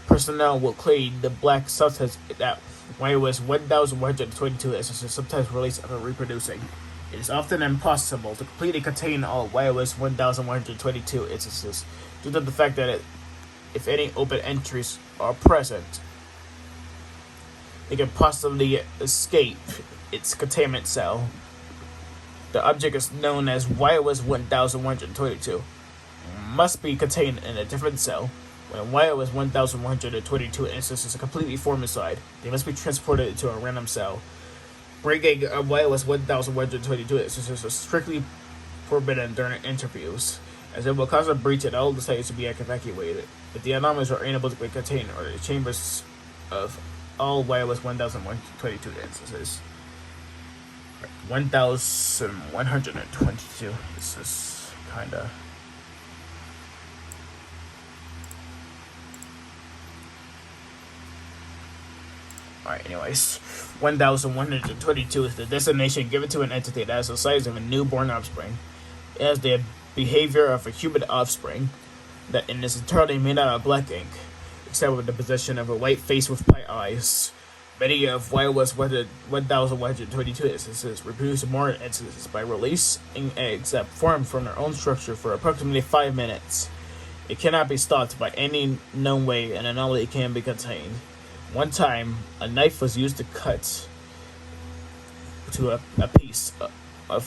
personnel will clean the black substance that YOS 1122 instances sometimes release after reproducing. It is often impossible to completely contain all YOS 1122 instances due to the fact that if any open entries are present, it can possibly escape its containment cell. The object is known as YOS 1122. Must be contained in a different cell. When YOS 1122 instances are completely formed inside, they must be transported into a random cell. Bringing a YOS 1122 instances is strictly forbidden during interviews, as it will cause a breach and all the sites to be evacuated. If the anomalies are unable to be contained, or the chambers of all YOS 1122 instances. 1122. This is kinda. Alright, anyways. 1122 is the designation given to an entity that has the size of a newborn offspring. It has the behavior of a human offspring, that in its entirety made out of black ink, except with the possession of a white face with white eyes. Many of YOS 1122 instances reproduce more instances by releasing eggs that form from their own structure for approximately 5 minutes. It cannot be stopped by any known way, and anomaly can be contained. One time, a knife was used to cut to a piece of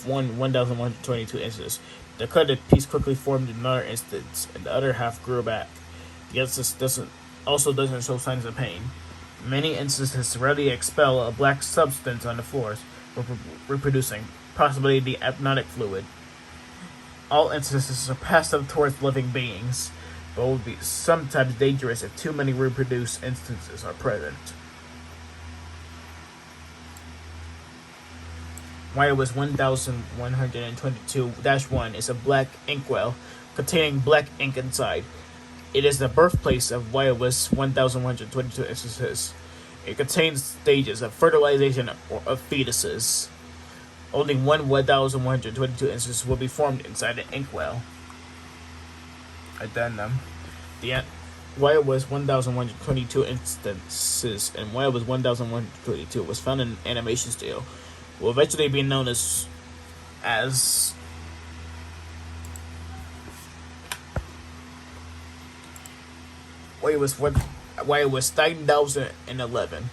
1122 instances. The cut piece quickly formed in another instance, and the other half grew back. The instance doesn't show signs of pain. Many instances rarely expel a black substance on the floors for reproducing, possibly the amniotic fluid. All instances are passive towards living beings, but will be sometimes dangerous if too many reproduced instances are present. YOS 1122-1 is a black inkwell containing black ink inside. It is the birthplace of YOS 1122 instances. It contains stages of fertilization of fetuses. Only one 1122 instance will be formed inside the inkwell. Addendum. The YOS 1122 instances and YOS 1122 was found in animation studio. Will eventually be known as YOS 9011.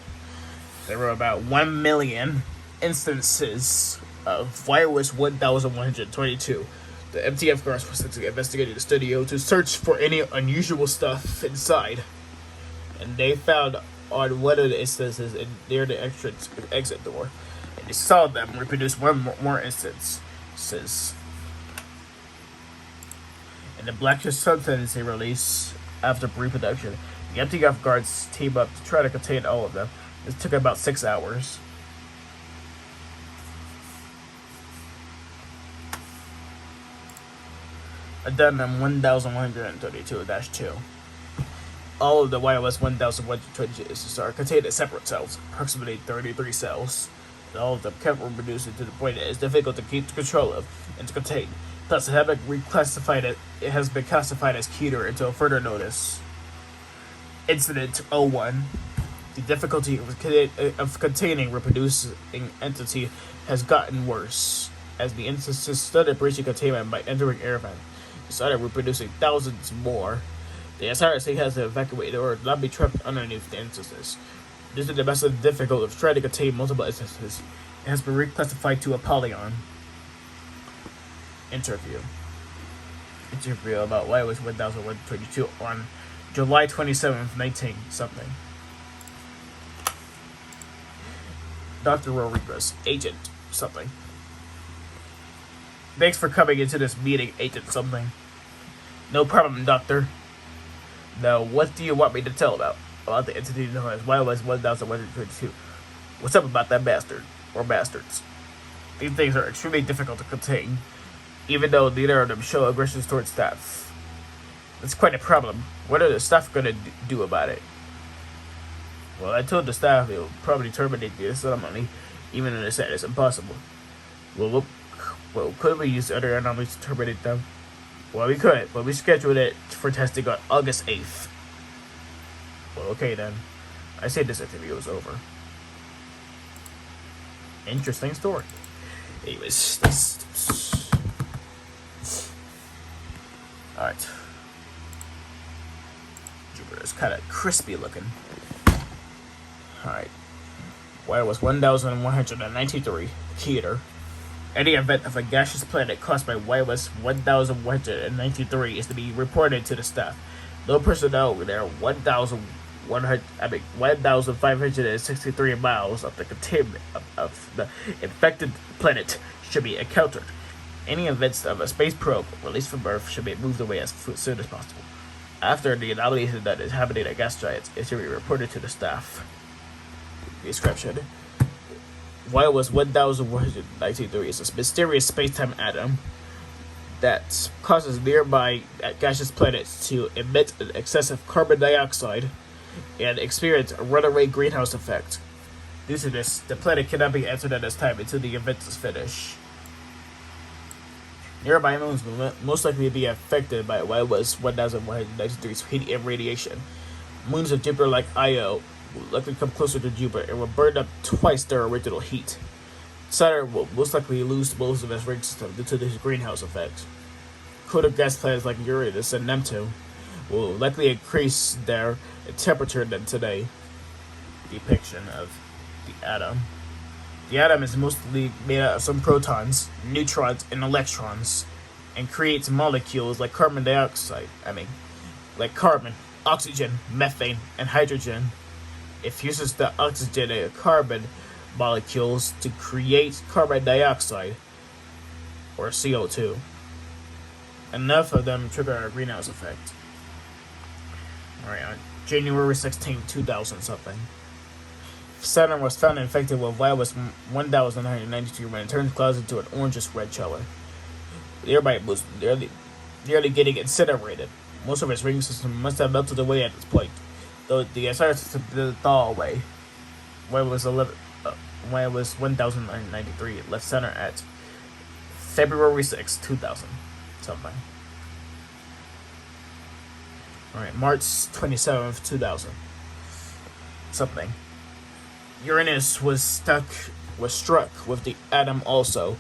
There were about 1 million instances of YOS 1122. The MTF guards were sent to investigate the studio to search for any unusual stuff inside, and they found on one of the instances near the exit door, and they saw them reproduce one more instances. In the Black substance they release after reproduction, the MTF guards team up to try to contain all of them. This took about 6 hours. Addendum 1132-2. All of the YOS 1122 instances are contained in separate cells, approximately 33 cells. And all of them kept reproducing to the point that it's difficult to keep control of and to contain. Thus, it has been classified as Keter until further notice. Incident 01. The difficulty of containing reproducing entity has gotten worse as the instances started breaching containment by entering air vent. Started reproducing thousands more. The SRC has to evacuate in order to not be trapped underneath the instances. Due to the massive difficulty of trying to contain multiple instances, it has been reclassified to a polygon. Interview about YOS 1122 on July 27th, 19-something. Dr. Rodriguez, Agent something. Thanks for coming into this meeting, Agent something. No problem, Doctor. Now, what do you want me to tell about the entity known as YOS 1122? What's up about that bastard, or bastards? These things are extremely difficult to contain, even though neither of them show aggressions towards staff. It's quite a problem. What are the staff going to do about it? Well, I told the staff it will probably terminate the ceremony, even though they said it's impossible. Well, could we use other anomalies to terminate them? Well, we could, but we scheduled it for testing on August 8th. Well, okay then. I say this interview is over. Interesting story. Anyways, alright. Jupiter's kind of crispy looking. Alright. YOS 1193, Keter. Any event of a gaseous planet caused by YOS 1193 is to be reported to the staff. No personnel within 1,563 miles of the containment of the infected planet should be encountered. Any events of a space probe released from Earth should be moved away as soon as possible. After the anomaly that is happening at gas giants, it should be reported to the staff. Description: YOS 1193 is a mysterious space-time atom that causes nearby gaseous planets to emit an excessive carbon dioxide and experience a runaway greenhouse effect. Due to this, the planet cannot be entered at this time until the event is finished. Nearby moons will most likely be affected by YOS 1193's heat and radiation. Moons of Jupiter like Io will likely come closer to Jupiter and will burn up twice their original heat. Saturn will most likely lose most of its ring system due to this greenhouse effect. Colder gas planets like Uranus and Neptune will likely increase their temperature than today. Depiction of the atom. The atom is mostly made out of some protons, neutrons, and electrons, and creates molecules like carbon, oxygen, methane, and hydrogen. It fuses the oxygen and carbon molecules to create carbon dioxide, or CO2. Enough of them trigger a greenhouse effect. Alright, on January 16, 2000 something. Saturn was found infected with YOS 1992 when it turned clouds into an orangish-red color. Everybody was nearly getting incinerated. Most of its ring system must have melted away at this point, though the entire system didn't thaw away. YOS 1993 left Saturn at February 6, 2000. Something. Alright, March 27th, 2000. Something. Uranus was struck with the atom also,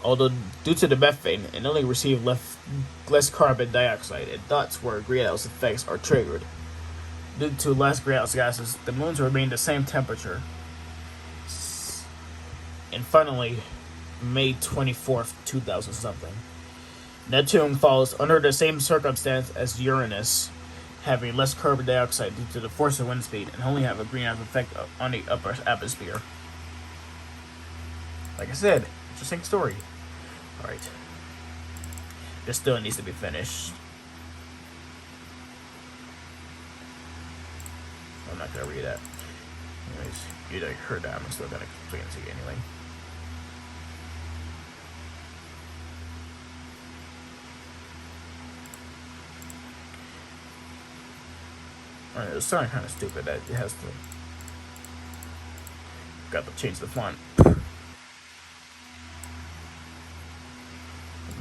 although due to the methane, it only received less carbon dioxide, and thoughts where greenhouse effects are triggered. Due to less greenhouse gases, the moons remain the same temperature. And finally, May 24th, 2000 something. Neptune falls under the same circumstance as Uranus, having less carbon dioxide due to the force of wind speed, and only have a greenhouse effect on the upper atmosphere. Like I said, interesting story. Alright. This still needs to be finished. I'm not gonna read that. Anyways, you like heard that, I'm still gonna see it anyway. Alright, it's sounding kind of stupid that it has to. Got to change the font.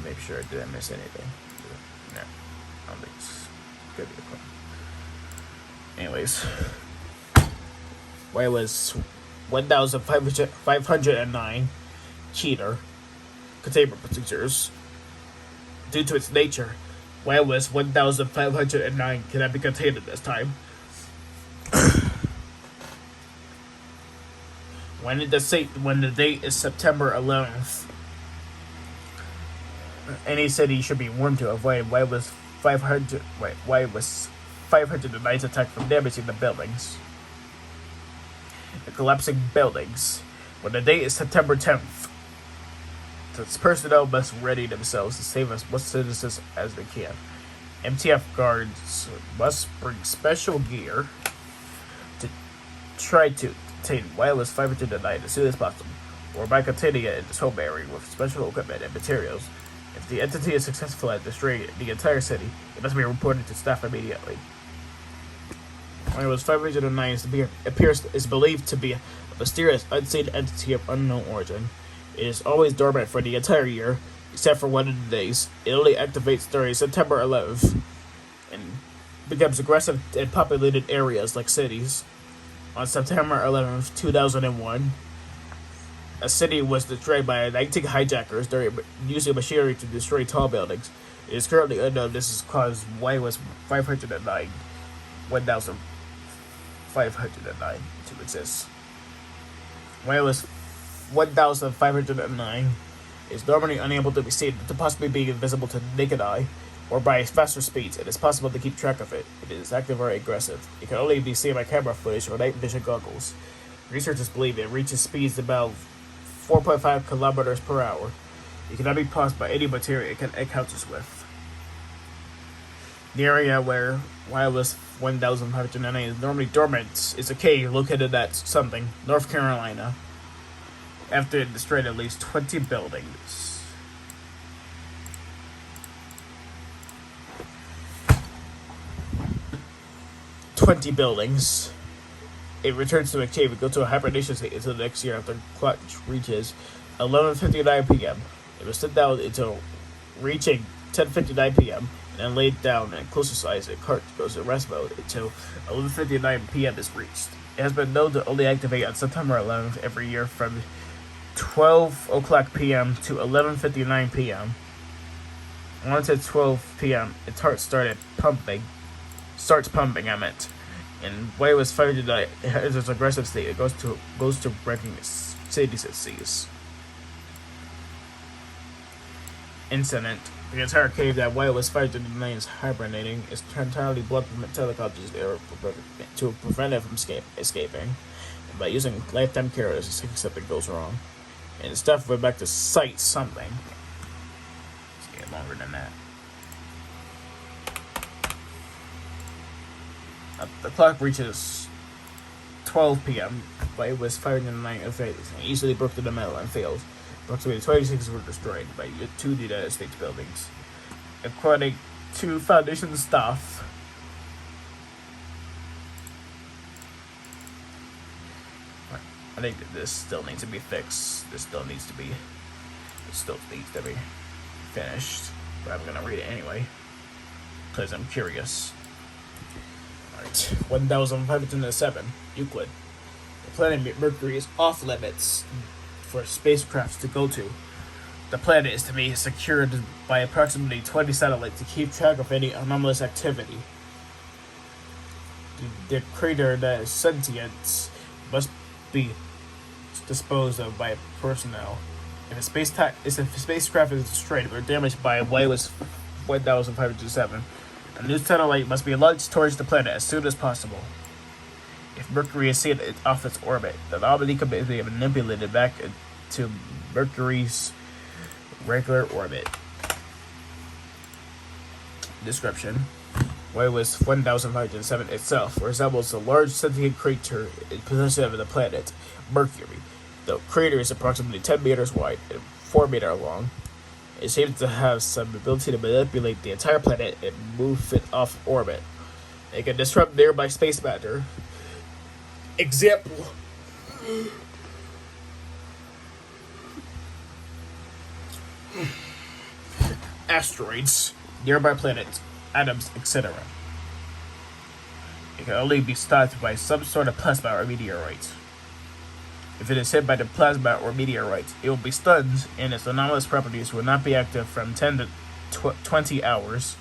Make sure I didn't miss anything. No, I don't think it's good to be cool. Anyways, YOS 1509 cheater containment procedures. Due to its nature, YOS 1509 cannot be contained at this time. When the date is September 11th, any city should be warned to avoid YOS 509's attack from damaging the buildings. The collapsing buildings. When the date is September 10th, its personnel must ready themselves to save as much citizens as they can. MTF guards must bring special gear to try to contain YOS 509 as soon as possible, or by containing it in its home area with special equipment and materials. If the entity is successful at destroying the entire city, it must be reported to staff immediately. YOS 509 is believed to be a mysterious, unseen entity of unknown origin. It is always dormant for the entire year, except for one of the days. It only activates during September 11th, and becomes aggressive in populated areas like cities. On September 11th, 2001, a city was destroyed by 19 hijackers during using machinery to destroy tall buildings. It is currently unknown this has caused YOS 1509 to exist. YOS 1509 is normally unable to be seen, to possibly be invisible to the naked eye, or by faster speeds. It is possible to keep track of it. It is active or aggressive. It can only be seen by camera footage or night vision goggles. Researchers believe it reaches speeds about 4.5 kilometers per hour. It cannot be passed by any material it encounters with. The area where YOS 1509 is normally dormant is a cave located at something, North Carolina, after it destroyed at least 20 buildings. It returns to the cave and goes to a hibernation state until the next year after the clock reaches 11:59 p.m. It was sit down until reaching 10:59 p.m. and then laid down and closer size and cart goes to rest mode until 11:59 p.m. is reached. It has been known to only activate on September 11th every year from 12 o'clock p.m. to 11:59 p.m. Once at 12 p.m., its heart starts pumping, and YOS 509 has its aggressive state. It goes to wrecking cities it sees. Incident: the entire cave that YOS 509 is hibernating is entirely blocked from helicopters to prevent it from escaping. And by using lifetime carriers in case something goes wrong, and stuff went back to site something. Let's get longer than that. The clock reaches 12 p.m. YOS 509 effects and easily broke through the metal and failed. Approximately 26 were destroyed by 2 United States buildings. According to Foundation staff, I think that this still needs to be fixed. This still needs to be finished. But I'm gonna read it anyway, because I'm curious. Alright, 1507, Euclid. The planet Mercury is off limits for spacecrafts to go to. The planet is to be secured by approximately 20 satellites to keep track of any anomalous activity. The crater that is sentient must be disposed of by personnel. If a spacecraft is destroyed or damaged by YOS 1507, a new satellite must be launched towards the planet as soon as possible. If Mercury is seen off its orbit, the anomaly can be manipulated back into Mercury's regular orbit. Description: YOS 1507 itself resembles a large sentient crater in possession of the planet Mercury. The crater is approximately 10 meters wide and 4 meters long. It seems to have some ability to manipulate the entire planet and move it off orbit. It can disrupt nearby space matter. Example: asteroids, nearby planets, atoms, etc. It can only be stopped by some sort of plasma or meteorite. If it is hit by the plasma or meteorite, it will be stunned, and its anomalous properties will not be active from 10 to 20 hours.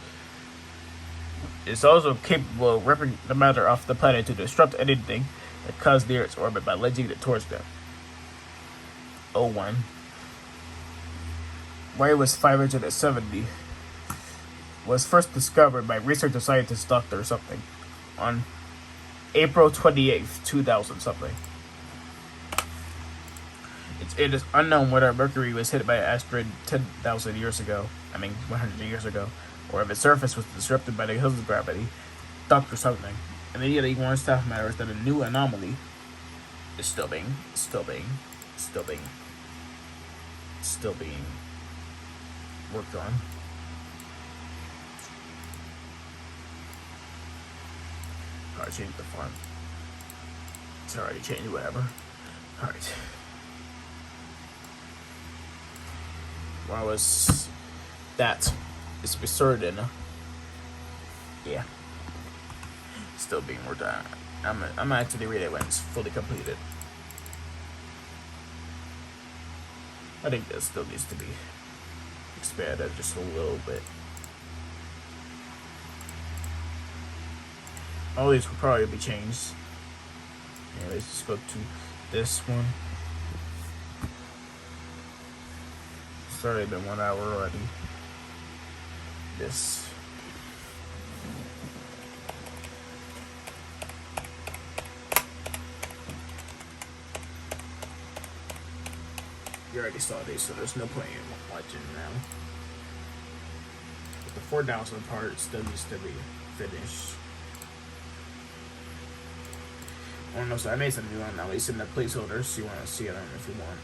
It is also capable of ripping the matter off the planet to disrupt anything that comes near its orbit by lunging it towards them. 01. YOS 570 was first discovered by researcher scientist Dr. something on April 28th, 2000 something. It is unknown whether Mercury was hit by an asteroid 100 years ago, or if its surface was disrupted by the Hill's gravity. Dr. something immediately warned staff members that a new anomaly is still being worked on. Alright, change the font. It's already changed, whatever. Alright. Why was that? It's certain. Yeah. Still being worked on. I'm actually read it when it's fully completed. I think that still needs to be expanded just a little bit. All these will probably be changed. Anyways, let's go to this one. It's already been 1 hour already. This. You already saw these, so there's no point in watching now. But the 4,000 part still needs to be finished. I don't know, so I made some new one now. At least in the placeholders, so you want to see it on if you want.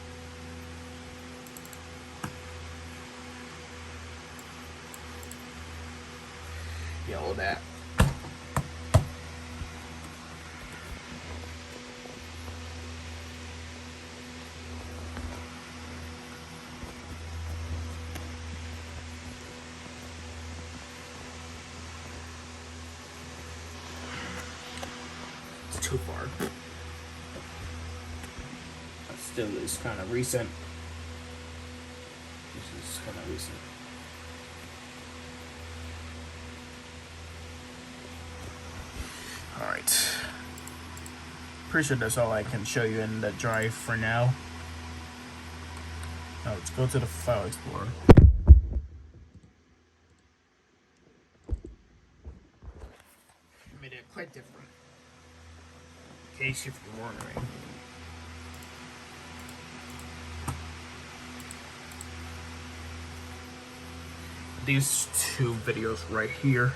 Yeah, all that. It's too far. Still is kind of recent. This is kind of recent. Alright. Pretty sure that's all I can show you in the drive for now. Now let's go to the File Explorer. I made it quite different. In case you're wondering. These two videos right here.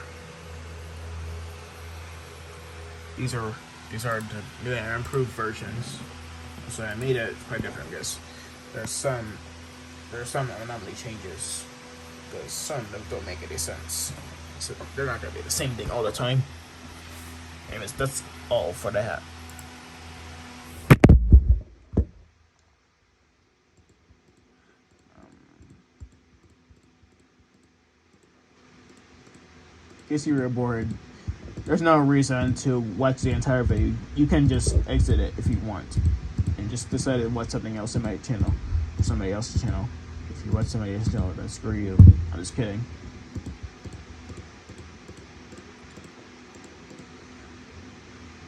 These are the new and improved versions. So I made it quite different because there's some anomaly changes. Because some of them don't make any sense. So they're not gonna be the same thing all the time. Anyways, that's all for the hat. In case you were bored, there's no reason to watch the entire video. You can just exit it if you want, and just decide to watch something else in my channel, or somebody else's channel. If you watch somebody else's channel, then screw you. I'm just kidding.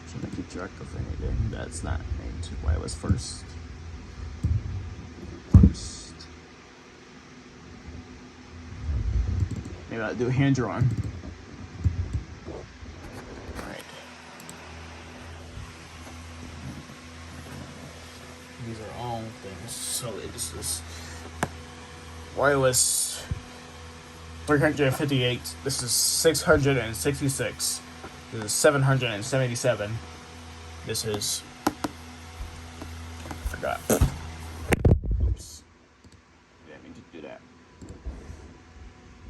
I'm trying to keep track of anything that's not named YOS first. Maybe I'll do hand drawn. These are all things. So this is YOS 358. This is 666. This is 777. This is. I forgot. Oops. Didn't mean to do that.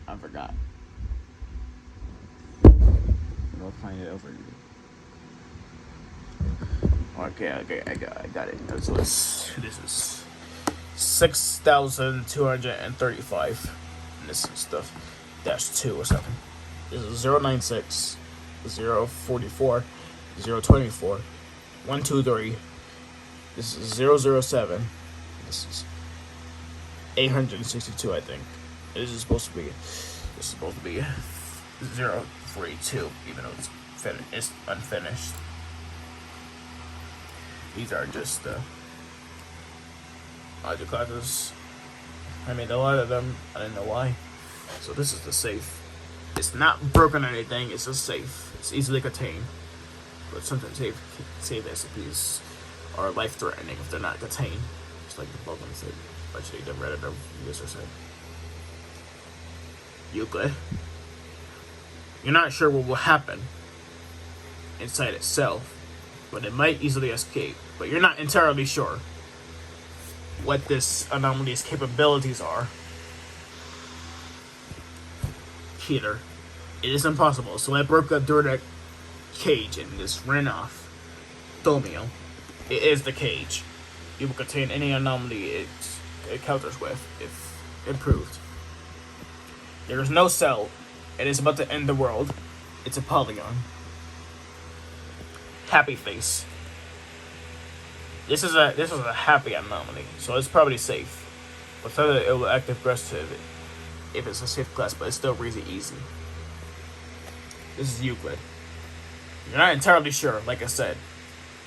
I forgot. I'll find it over here. Okay, I got it. So this is 6,235. And this is the -2 or something. This is 096, 044, 024, 123. This is 007. This is 862, I think. This is supposed to be 042, even though it's unfinished. These are just object classes. I made a lot of them. I didn't know why. So this is the safe. It's not broken or anything. It's just safe. It's easily contained. But sometimes save SCPs are life-threatening if they're not contained. Just like the Pokemon said. Actually, the Redditor user said. Euclid. You're not sure what will happen inside itself, but it might easily escape. But you're not entirely sure what this anomaly's capabilities are. Peter, it is impossible. So I broke up through the cage and just ran off. Thomio, it is the cage. It will contain any anomaly it encounters with, if improved. There is no cell. It is about to end the world. It's a polygon. Happy face. This is a happy anomaly, so it's probably safe. But it will act aggressive if it's a safe class, but it's still really easy. This is Euclid. You're not entirely sure, like I said.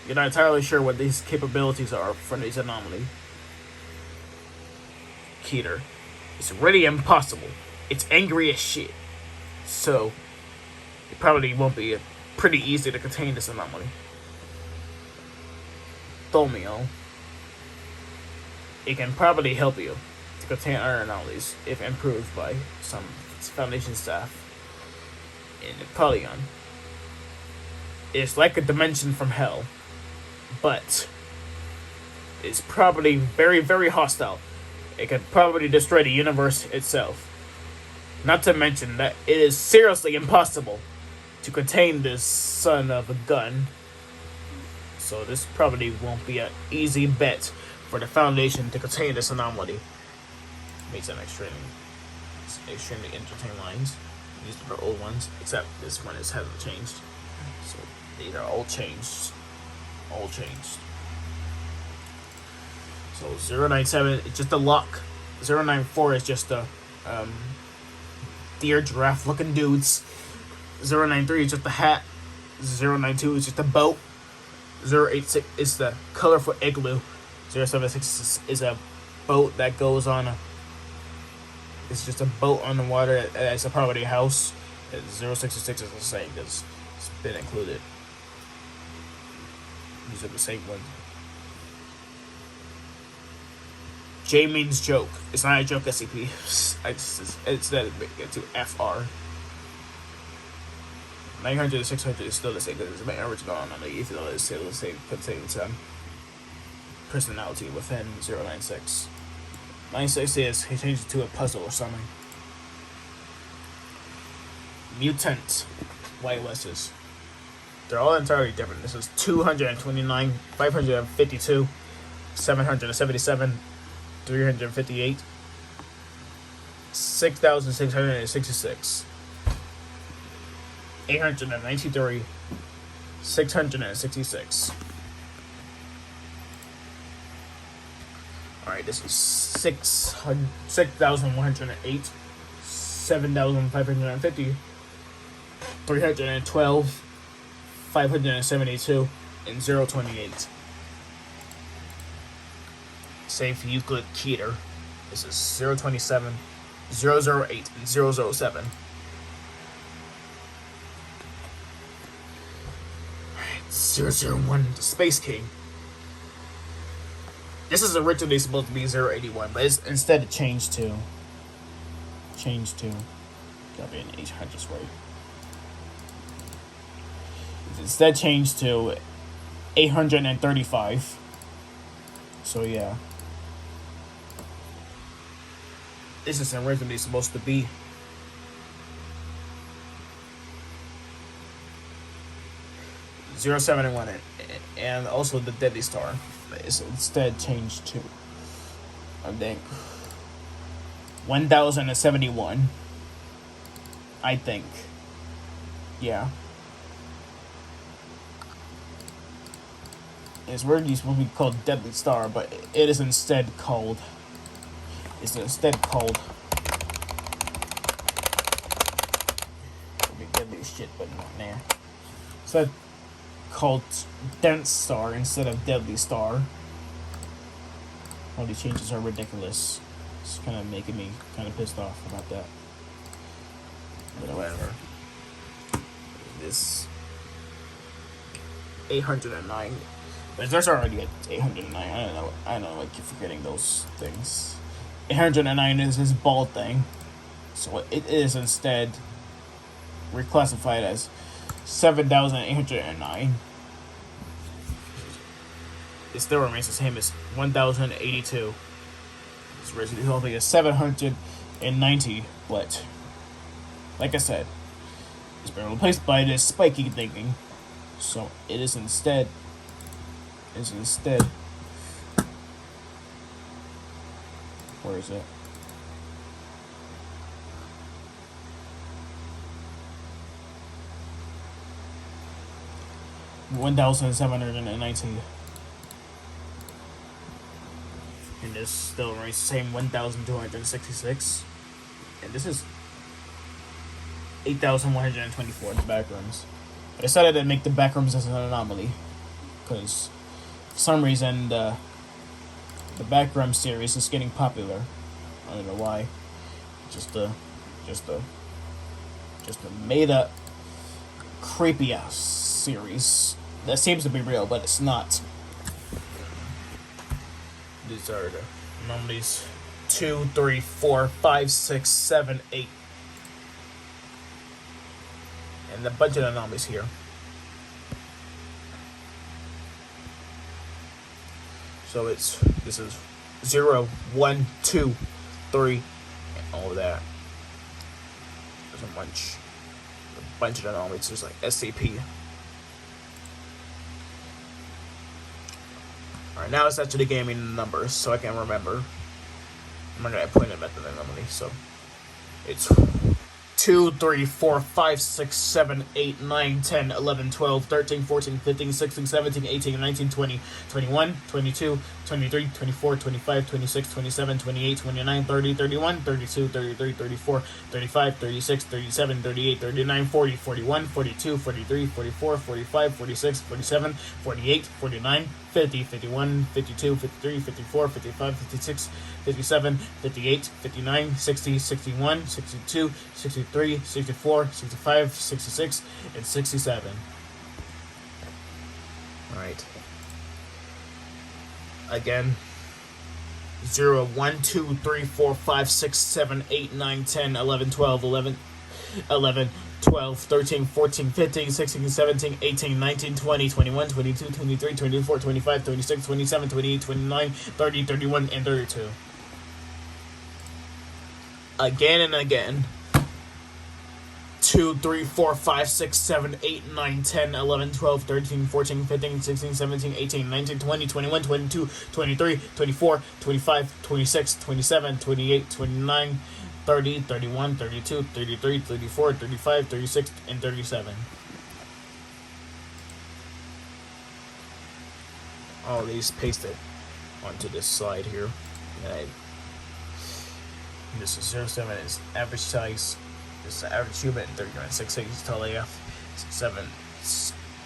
You're not entirely sure what these capabilities are for this anomaly. Keter. It's really impossible. It's angry as shit. So, it probably won't be pretty easy to contain this anomaly. Thomio. It can probably help you to contain other anomalies if improved by some Foundation staff. In the Polygon. It's like a dimension from hell, but it's probably very, very hostile. It could probably destroy the universe itself. Not to mention that it is seriously impossible to contain this son of a gun. So this probably won't be an easy bet for the Foundation to contain this anomaly. Makes an extremely entertaining lines. These are the old ones, except this one hasn't changed. So these are all changed. All changed. So 097 is just a lock. 094 is just a deer giraffe looking dudes. 093 is just a hat. 092 is just a boat. 086 is the colorful igloo. 076 is a boat that goes on a. It's just a boat on the water. It's a property house. 066 is the same because it's been included. These are the same ones. J means joke. It's not a joke SCP. It's that to FR. 900 and 600 is still the same because it's my original anomaly, even though it's still the same contained time. personality within 096. 96 is he changed it to a puzzle or something. Mutant YOS's. They're all entirely different. This is 229, 552, 777, 358, 6,666, 893, 666. Alright, this is 6,108, 7,550, 312, 572, and 028. Save for Euclid Keter. This is 027, 008, and 007. Alright, 001, the Space King. This is originally supposed to be 081, but it's instead changed to. Gotta be an 800 way. It's instead changed to 835. So yeah. This is originally supposed to be 071, and also the Deadly Star. It's instead changed to, I think, 1071. I think. Yeah. It's originally supposed to be called Deadly Star, but it is instead called. It's instead called. It'll be Deadly shit, but not there. So called Dense Star instead of Deadly Star. All these changes are ridiculous. It's kind of making me kind of pissed off about that. But whatever. This 809. But there's already at 809. I don't know. I keep forgetting those things. 809 is this bald thing. So it is instead reclassified as 7,809. It still remains the same as 1,082. It's originally supposed to be 790, but like I said, it's been replaced by this spiky thinking. So it is instead. Where is it? $1,790. And this still remains the same 1,266. And this is 8,124 in the backrooms. I decided to make the backrooms as an anomaly, because for some reason the backroom series is getting popular. I don't know why. Just a made up creepy ass series that seems to be real, but it's not. These are the anomalies 2, 3, 4, 5, 6, 7, 8. And a bunch of anomalies here. So this is 0, 1, 2, 3, and all of that. There's a bunch of anomalies. There's like SCP. Alright, now it's actually gaming the numbers, so I can remember. I'm not gonna point them at the anomaly, so it's 2, 3, 4, 5, 6, 7, 8, 9, 10, 11, 12, 13, 14, 15, 16, 17, 18, 19, 20, 21, 22, 23, 24, 25, 26, 27, 28, 29, 30, 31, 32, 33, 34, 35, 36, 37, 38, 39, 40, 41, 42, 43, 44, 45, 46, 47, 48, 49, 50, 51, 52, 53, 54, 55, 56, 57, 58, 59, 60, 61, 62, 63, 64, 65, 66, and 67. Alright. Again. 0, 1, 2, 3, 4, 5, 6, 7, 8, 9, 10, 11, 12, 11, 12, 13, 14, 15, 16, 17, 18, 19, 20, 21, 22, 23, 24, 25, 26, 27, 28, 29, 30, 31, and 32. Again and again. 2, 3, 4, 5, 6, 7, 8, 9, 10, 11, 12, 13, 14, 15, 16, 17, 18, 19, 20, 21, 22, 23, 24, 25, 26, 27, 28, 29, 30, 31, 32, 33, 34, 35, 36, and 37. All these pasted onto this slide here. And this is 07 is average size. This is the average human, 39.68 is tall AF.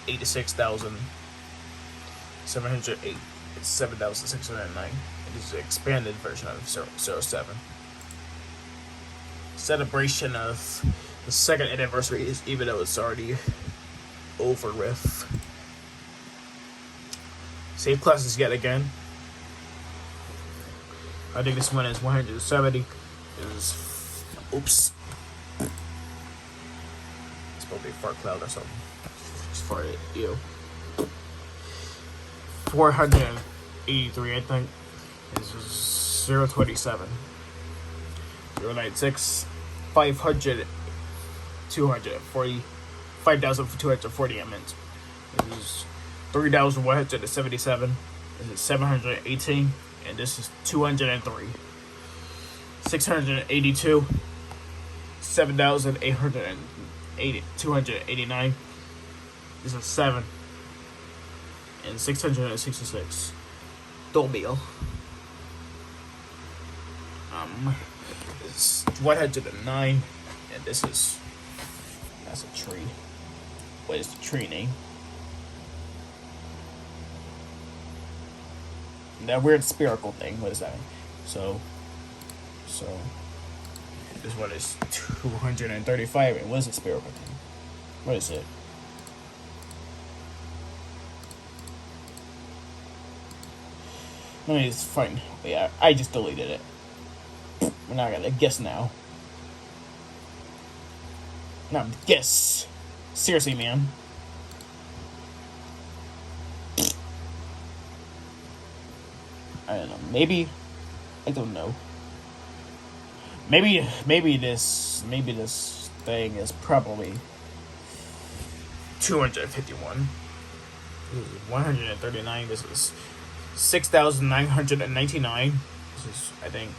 86,708. It's 7,609. This is the expanded version of 07. Celebration of the second anniversary is even though it's already over with. Same classes yet again. I think this one is 170. Oops. It's supposed to be a fart cloud or something. Just farted. Ew. 483, I think. This is 027. 096. 500. 240. 5,240, I meant. This is 3,177. This is 718. And this is 203. 682. 7,880. 289. This is 7. And 666. Dolmeal. It's 109. And this is. That's a tree. What is the tree name? That weird spherical thing. What is that? So this one is 235. And what is a spherical thing? What is it? Let me just find. Yeah, I just deleted it. We're not gonna guess now. No, guess. Seriously, man. I don't know. Maybe. I don't know. Maybe this thing is probably 251. This is 139. This is 6,999. This is, I think,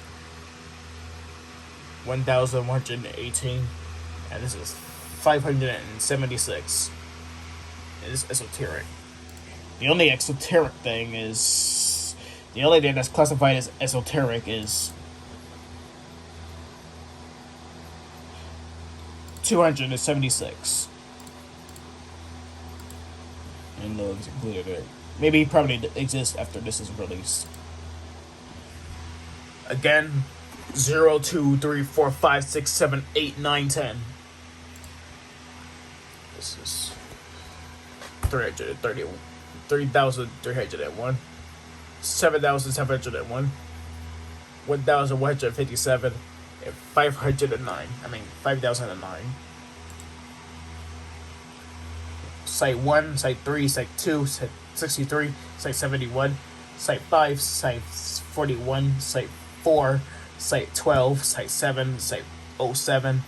1,118. And this is 576. It is esoteric. The only esoteric thing is... The only thing that's classified as esoteric is 276. And those included it. Maybe probably exists after this is released. Again, 0, 2, 3, 4, 5, 6, 7, 8, 9, 10. This is 330, 3,301, 7,701, 1,157, and 509. 5,009. Site 1, Site 3, Site 2, Site 63, Site 71, Site 5, Site 41, Site 4, Site 12, Site 7, Site 07,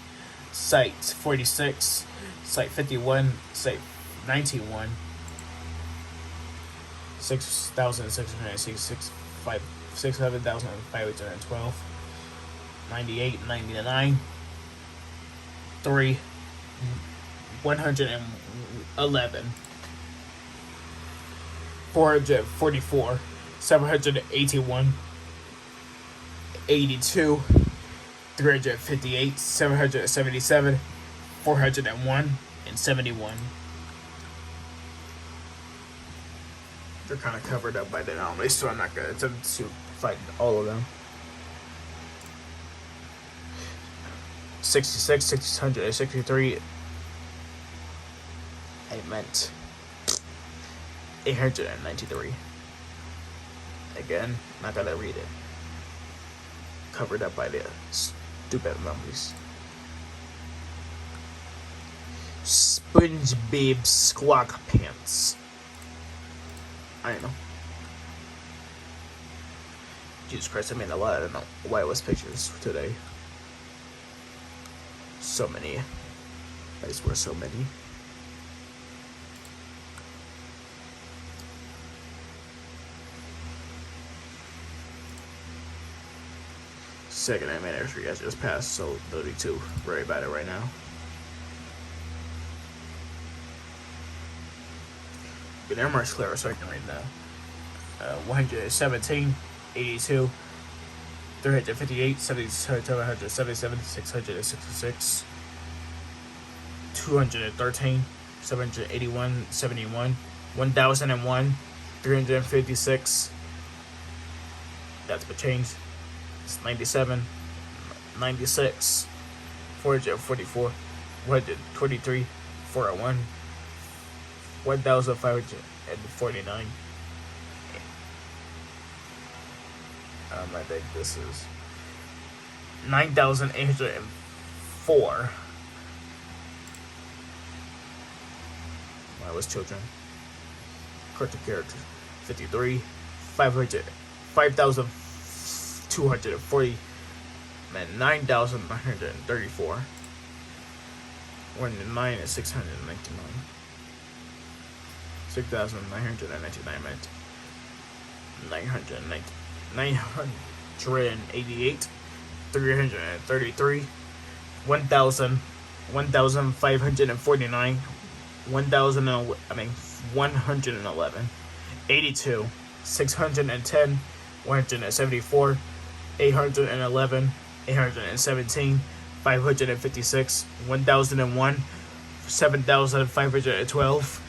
Site 46, Site 51, Site 91, 6,666, 7,512, 98, 99, 3, 111, 444, 781, 82, 358, 777, 401, and 71. They're kind of covered up by the anomaly, so I'm not going to fight all of them. 66, 663. I meant 893. Again, not gonna read it. Covered up by the stupid anomalies. SpongeBob Squawk Pants. I don't know. Jesus Christ, I made a lot of YOS pictures today. So many. I swear, so many. Second anniversary has just passed, so 32. Worry about it right now. But they're much clearer second right now. 117, 82, 358, 777, 666, 213, 781, 71, 1001, 356. That's the change. It's 97, 96, 444, 123, 401, 1,549. I think this is 9,804. When I was children. Cartoon character 53, 5,240, and 9,934. 109 and 699. 6,999 meant 988, 333, 1,549, 111, 82, 610, 174, 811, 817, 556, 1,001, 7,512,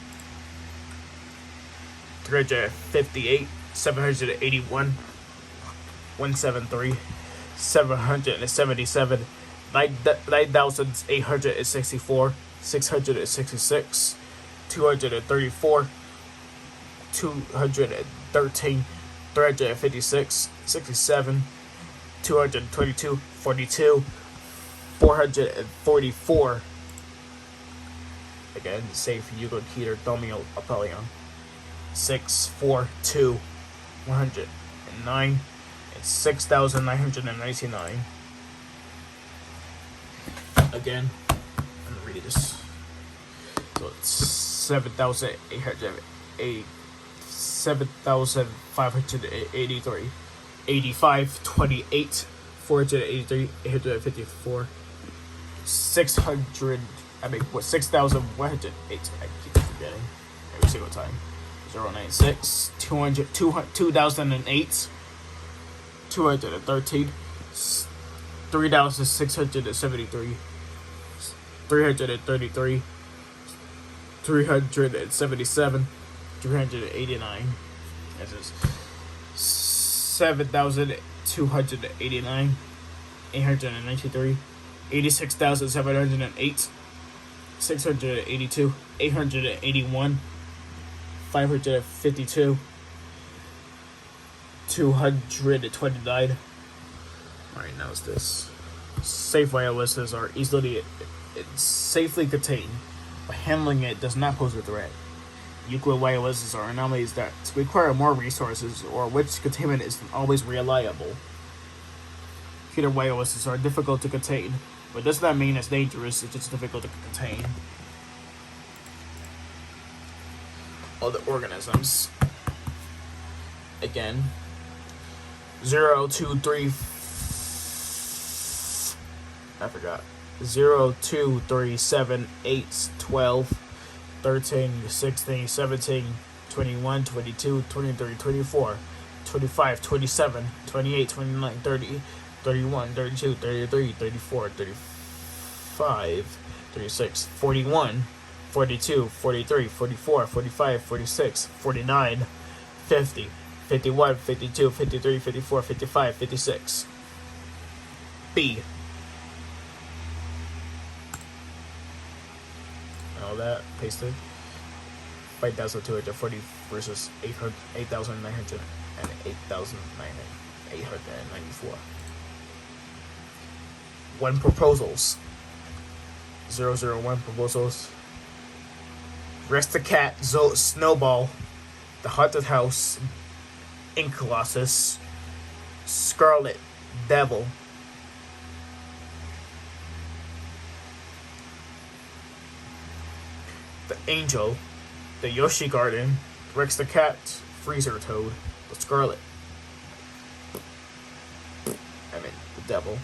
358, 781, 173, 777, 9,864, 666, 234, 213, 356, 67, 222, 42, 444. Again, safe Euclid Keter Thomio Apollyon. 642, 109, and 6,999. Again, I'm gonna read this. So it's 7,808, 7,583, 85, 28, 483, 854, 600. 6,108. I keep forgetting every single time. 096, 200, 2008, 213, 3,673, 333, 377, 389. This is 7,289, 893, 86,708, 682, 881, 552, 229. Alright, now it's this. Safe YOSs are safely contained, but handling it does not pose a threat. Euclid YOSs are anomalies that require more resources, or which containment isn't always reliable. Keter YOSs are difficult to contain, but does not mean it's dangerous, it's just difficult to contain. Other organisms. Again. 0, 2, 3. I forgot. 0, 2, 3, 7, 8, 12, 13, 16, 17, 21, 22, 23, 24, 25, 27, 28, 29, 30, 31, 32, 33, 34, 35, 36, 41, 42, 43, 44, 45, 46, 49, 50, 51, 52, 53, 54, 55, 56. B. All that pasted. 5,240 versus 8,900 and 8,894. 1 proposals. 001 proposals. Rex the Cat, Snowball, the Haunted House, Ink Colossus, Scarlet Devil, the Angel, the Yoshi Garden, Rex the Cat, Freezer Toad, the Scarlet, the Devil.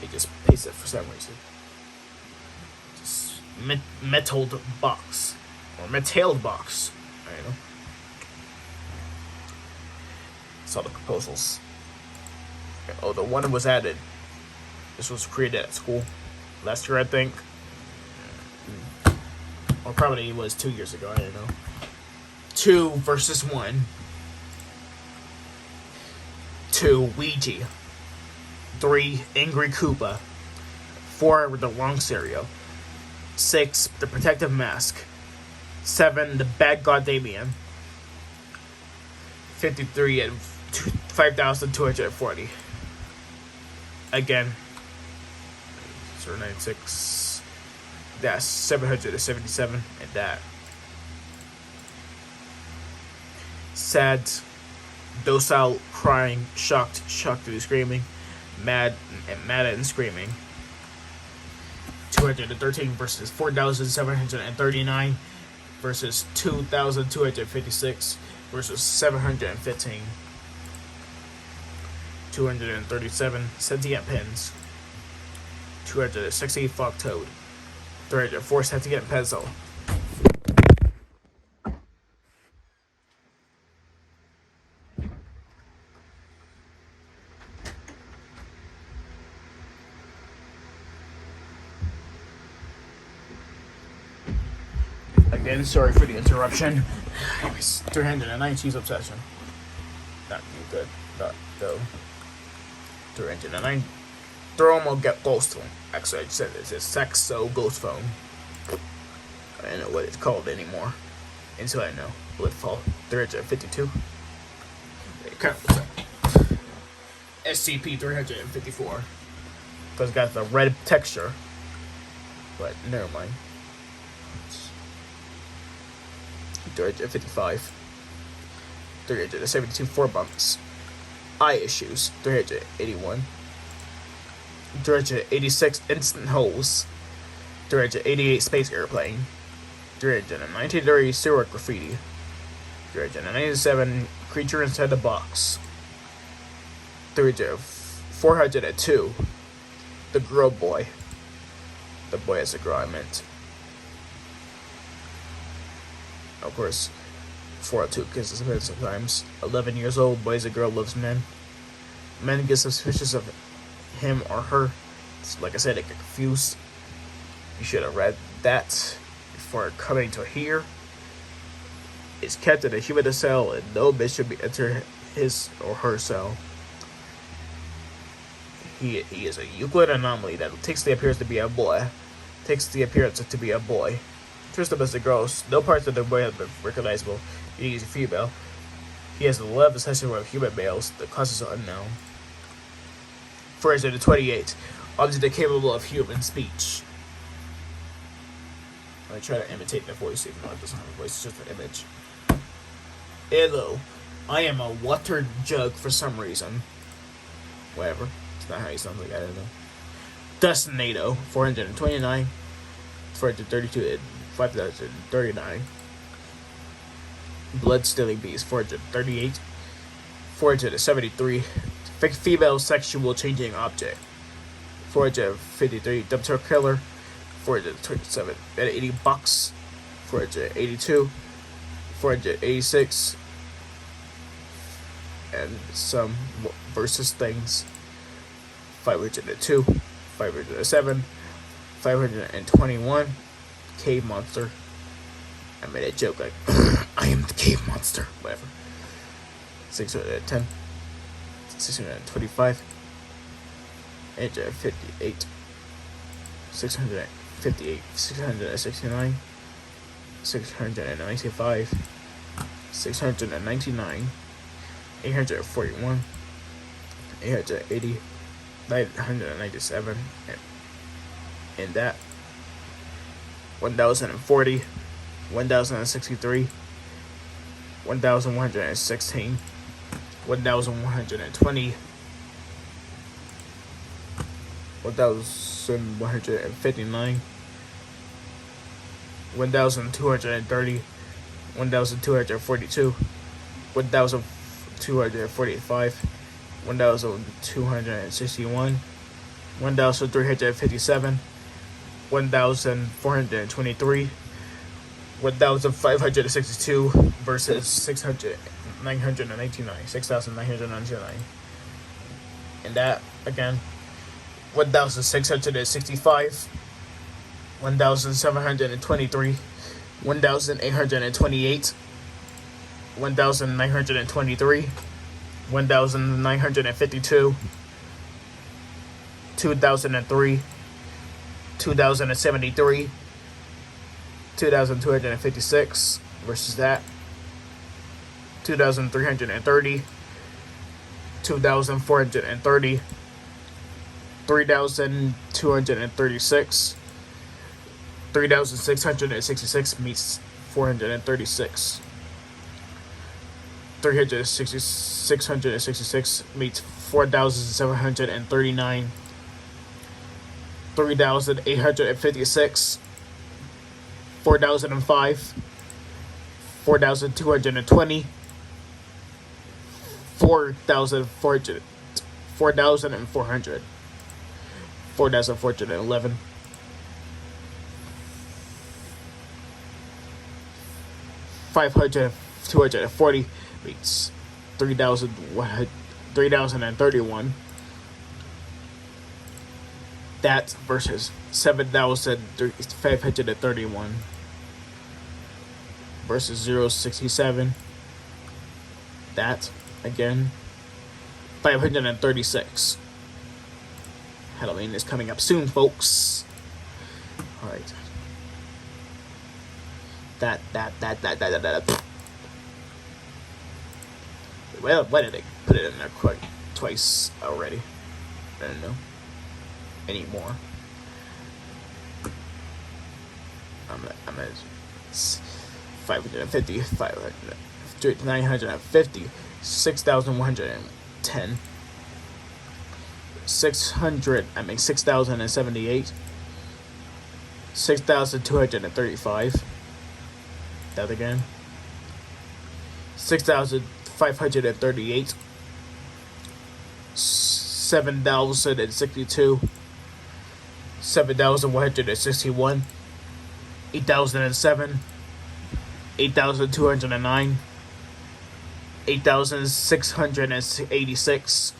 It just pastes it for some reason. Just metalled box. Or metaled box. I don't know. Saw the proposals. Oh, the one was added. This was created at school last year, I think. Or probably it was 2 years ago, I don't know. 2 versus 1. 2, Ouija. 3, Angry Koopa. 4, the Wrong Cereal. 6, the Protective Mask. 7, the Bad God Damien. 53 and 5,240. Again, 096. That's 777, and that. Sad, docile, crying, shocked and screaming, mad and screaming. 213 versus 4,739 versus 2,256 versus 715. 237 sentient pins. 260 Fog Toad. 304 sentient pencil. Again, sorry for the interruption. Anyways, 309 Cheese Obsession. Not good. Not though. 309 Thermal Ghost Phone. Actually, I just said this. It's Saxo Ghost Phone. I don't know what it's called anymore. Until I know. Bloodfall. 352. It kind of looks like SCP 354. Because it's got the red texture. But never mind. 355. 372 4 bunks. Eye issues. 381. 386 instant holes. 388 space airplane. 393 sewer graffiti. 397 creature inside the box. 402 the girl boy. The boy as a girl, I meant. Of course, 402 because it's been sometimes. 11 years old, boy as a girl, loves men. Men get suspicious of him or her. Like I said, they get confused. You should have read that before coming to here. Is kept in a human cell and no bitch should be enter his or her cell. He is a Euclid anomaly that takes the appearance to be a boy. Dressed up as a girl, no parts of the boy have been recognizable. He is a female. He has a love obsession with human males. The causes are unknown. 428. Object capable of human speech. I try to imitate the voice, even though it doesn't have a voice, it's just an image. Hello. I am a water jug for some reason. Whatever. It's not how he sounds like, I don't know. Destinato. 429. 432 and 5,039. Blood stealing beast. 438. 473. Female sexual changing object. 453. Dumpster killer. 427. 80 bucks. 482. 486. And some versus things. 502. 507. 521. Cave monster. I made a joke like, I am the cave monster. Whatever. 610. 625. 858. 658. 669. 695. 699. 841. 880. 997. And that. 1040, 1063, 1116, 1120, 1159, 1230, 1242, 1245, 1261, 1357, 1423, 1562 versus 6,999. And that again, 1665, 1723, 1828, 1923, 1952, 2003, 2073, 2256 versus that, 2330, 2430, 3236, 3666 meets 436. 666 meets 4,739. 3,856. 4,005. 4,220. 4,400. 4,400. 4,411. 240 meets 3,031. That versus 7,531 versus 067. That again 536. Halloween is coming up soon, folks. All right. That. Well, why did they put it in there quite twice already? I don't know anymore. I'm at 550, 500, 950, 6,110, 6,078, 6,235. That again. 6,538, 7,062, 7,161, 8,007, 8,209, 8,686,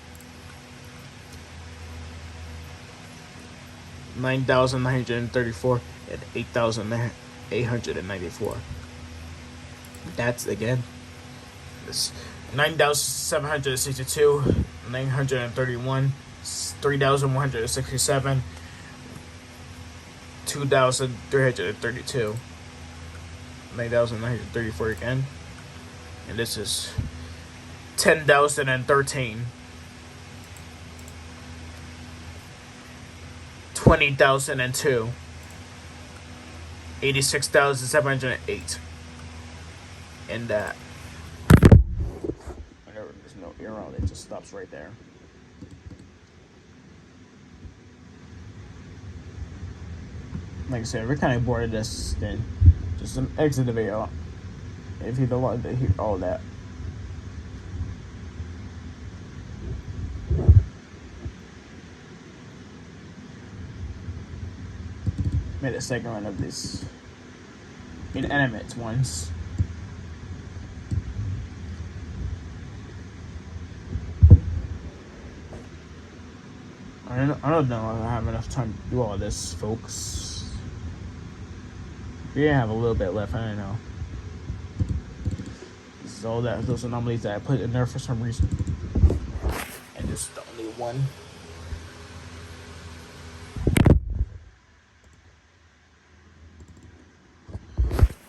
9,934, and 8,894. That's again. 9,762, 931, 3,167, 2,332, 9,934 again, and this is 10,013, 20,002, 86,708, and that. There's no arrow, it just stops right there. Like I said, we're kind of bored of this, then just exit the video if you don't want to hear all that. Made a second one of these inanimate ones. I don't know if I have enough time to do all this, folks. We have a little bit left, I don't know. This is all that, those anomalies that I put in there for some reason. And this is the only one.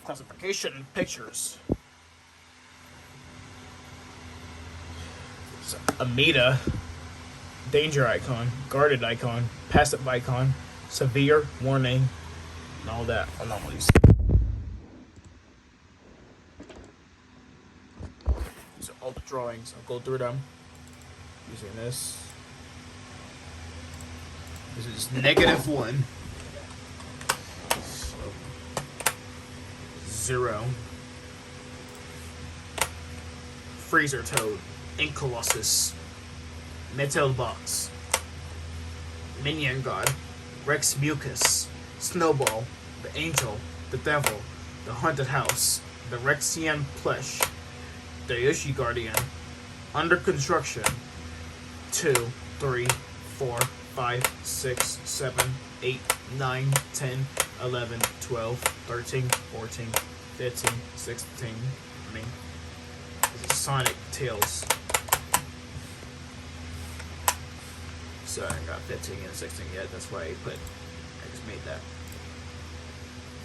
Classification pictures. So, Amida. Danger icon, guarded icon, passive icon, severe warning, and all that anomalies. These are all the drawings. I'll go through them using this. This is -1. So, 0. Freezer Toad, Ink Colossus, Metal Box, Minion God, Rex Mucus, Snowball, the Angel, the Devil, the Haunted House, the Rexian Plush, the Yoshi Guardian, Under Construction, 2, 3, 4, 5, 6, 7, 8, 9, 10, 11, 12, 13, 14, 15, 16, this is Sonic Tails. So I got 15 and 16 yet, that's why I just made that.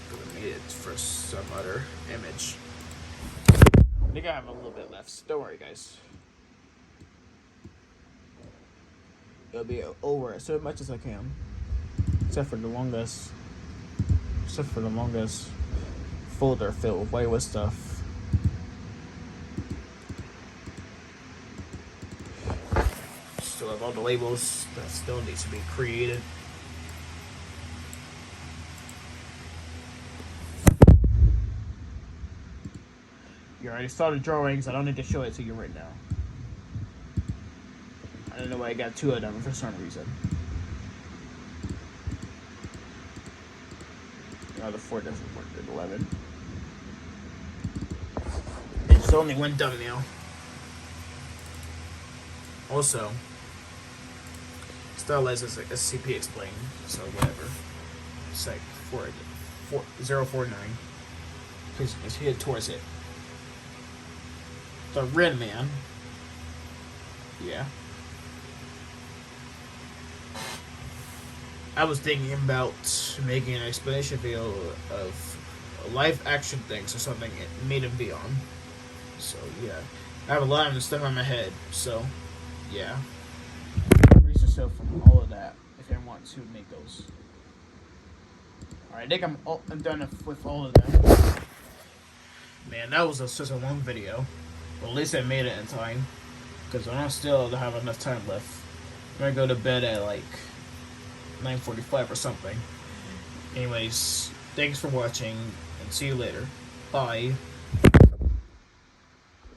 Because I made it for some other image. I think I have a little bit left, so don't worry guys. It'll be over as much as I can. Except for the longest folder filled with YOS stuff. Still have all the labels that still needs to be created. You already saw the drawings, I don't need to show it to you right now. I don't know why I got 2 of them for some reason. Now the 4 doesn't work at 11. It's only 1 thumbnail. Also, style as SCP explained, so whatever. It's like 049. Please head towards it. The Red Man. Yeah. I was thinking about making an explanation video of live action things or something made him be on. So yeah. I have a lot of stuff on my head, so yeah. Brace yourself from all of that if you want to make those. Alright, I think I'm done with all of that. Man, that was such a long video. Well, at least I made it in time. Because I don't still have enough time left. I'm gonna go to bed at like 9:45 or something. Anyways, thanks for watching and see you later. Bye.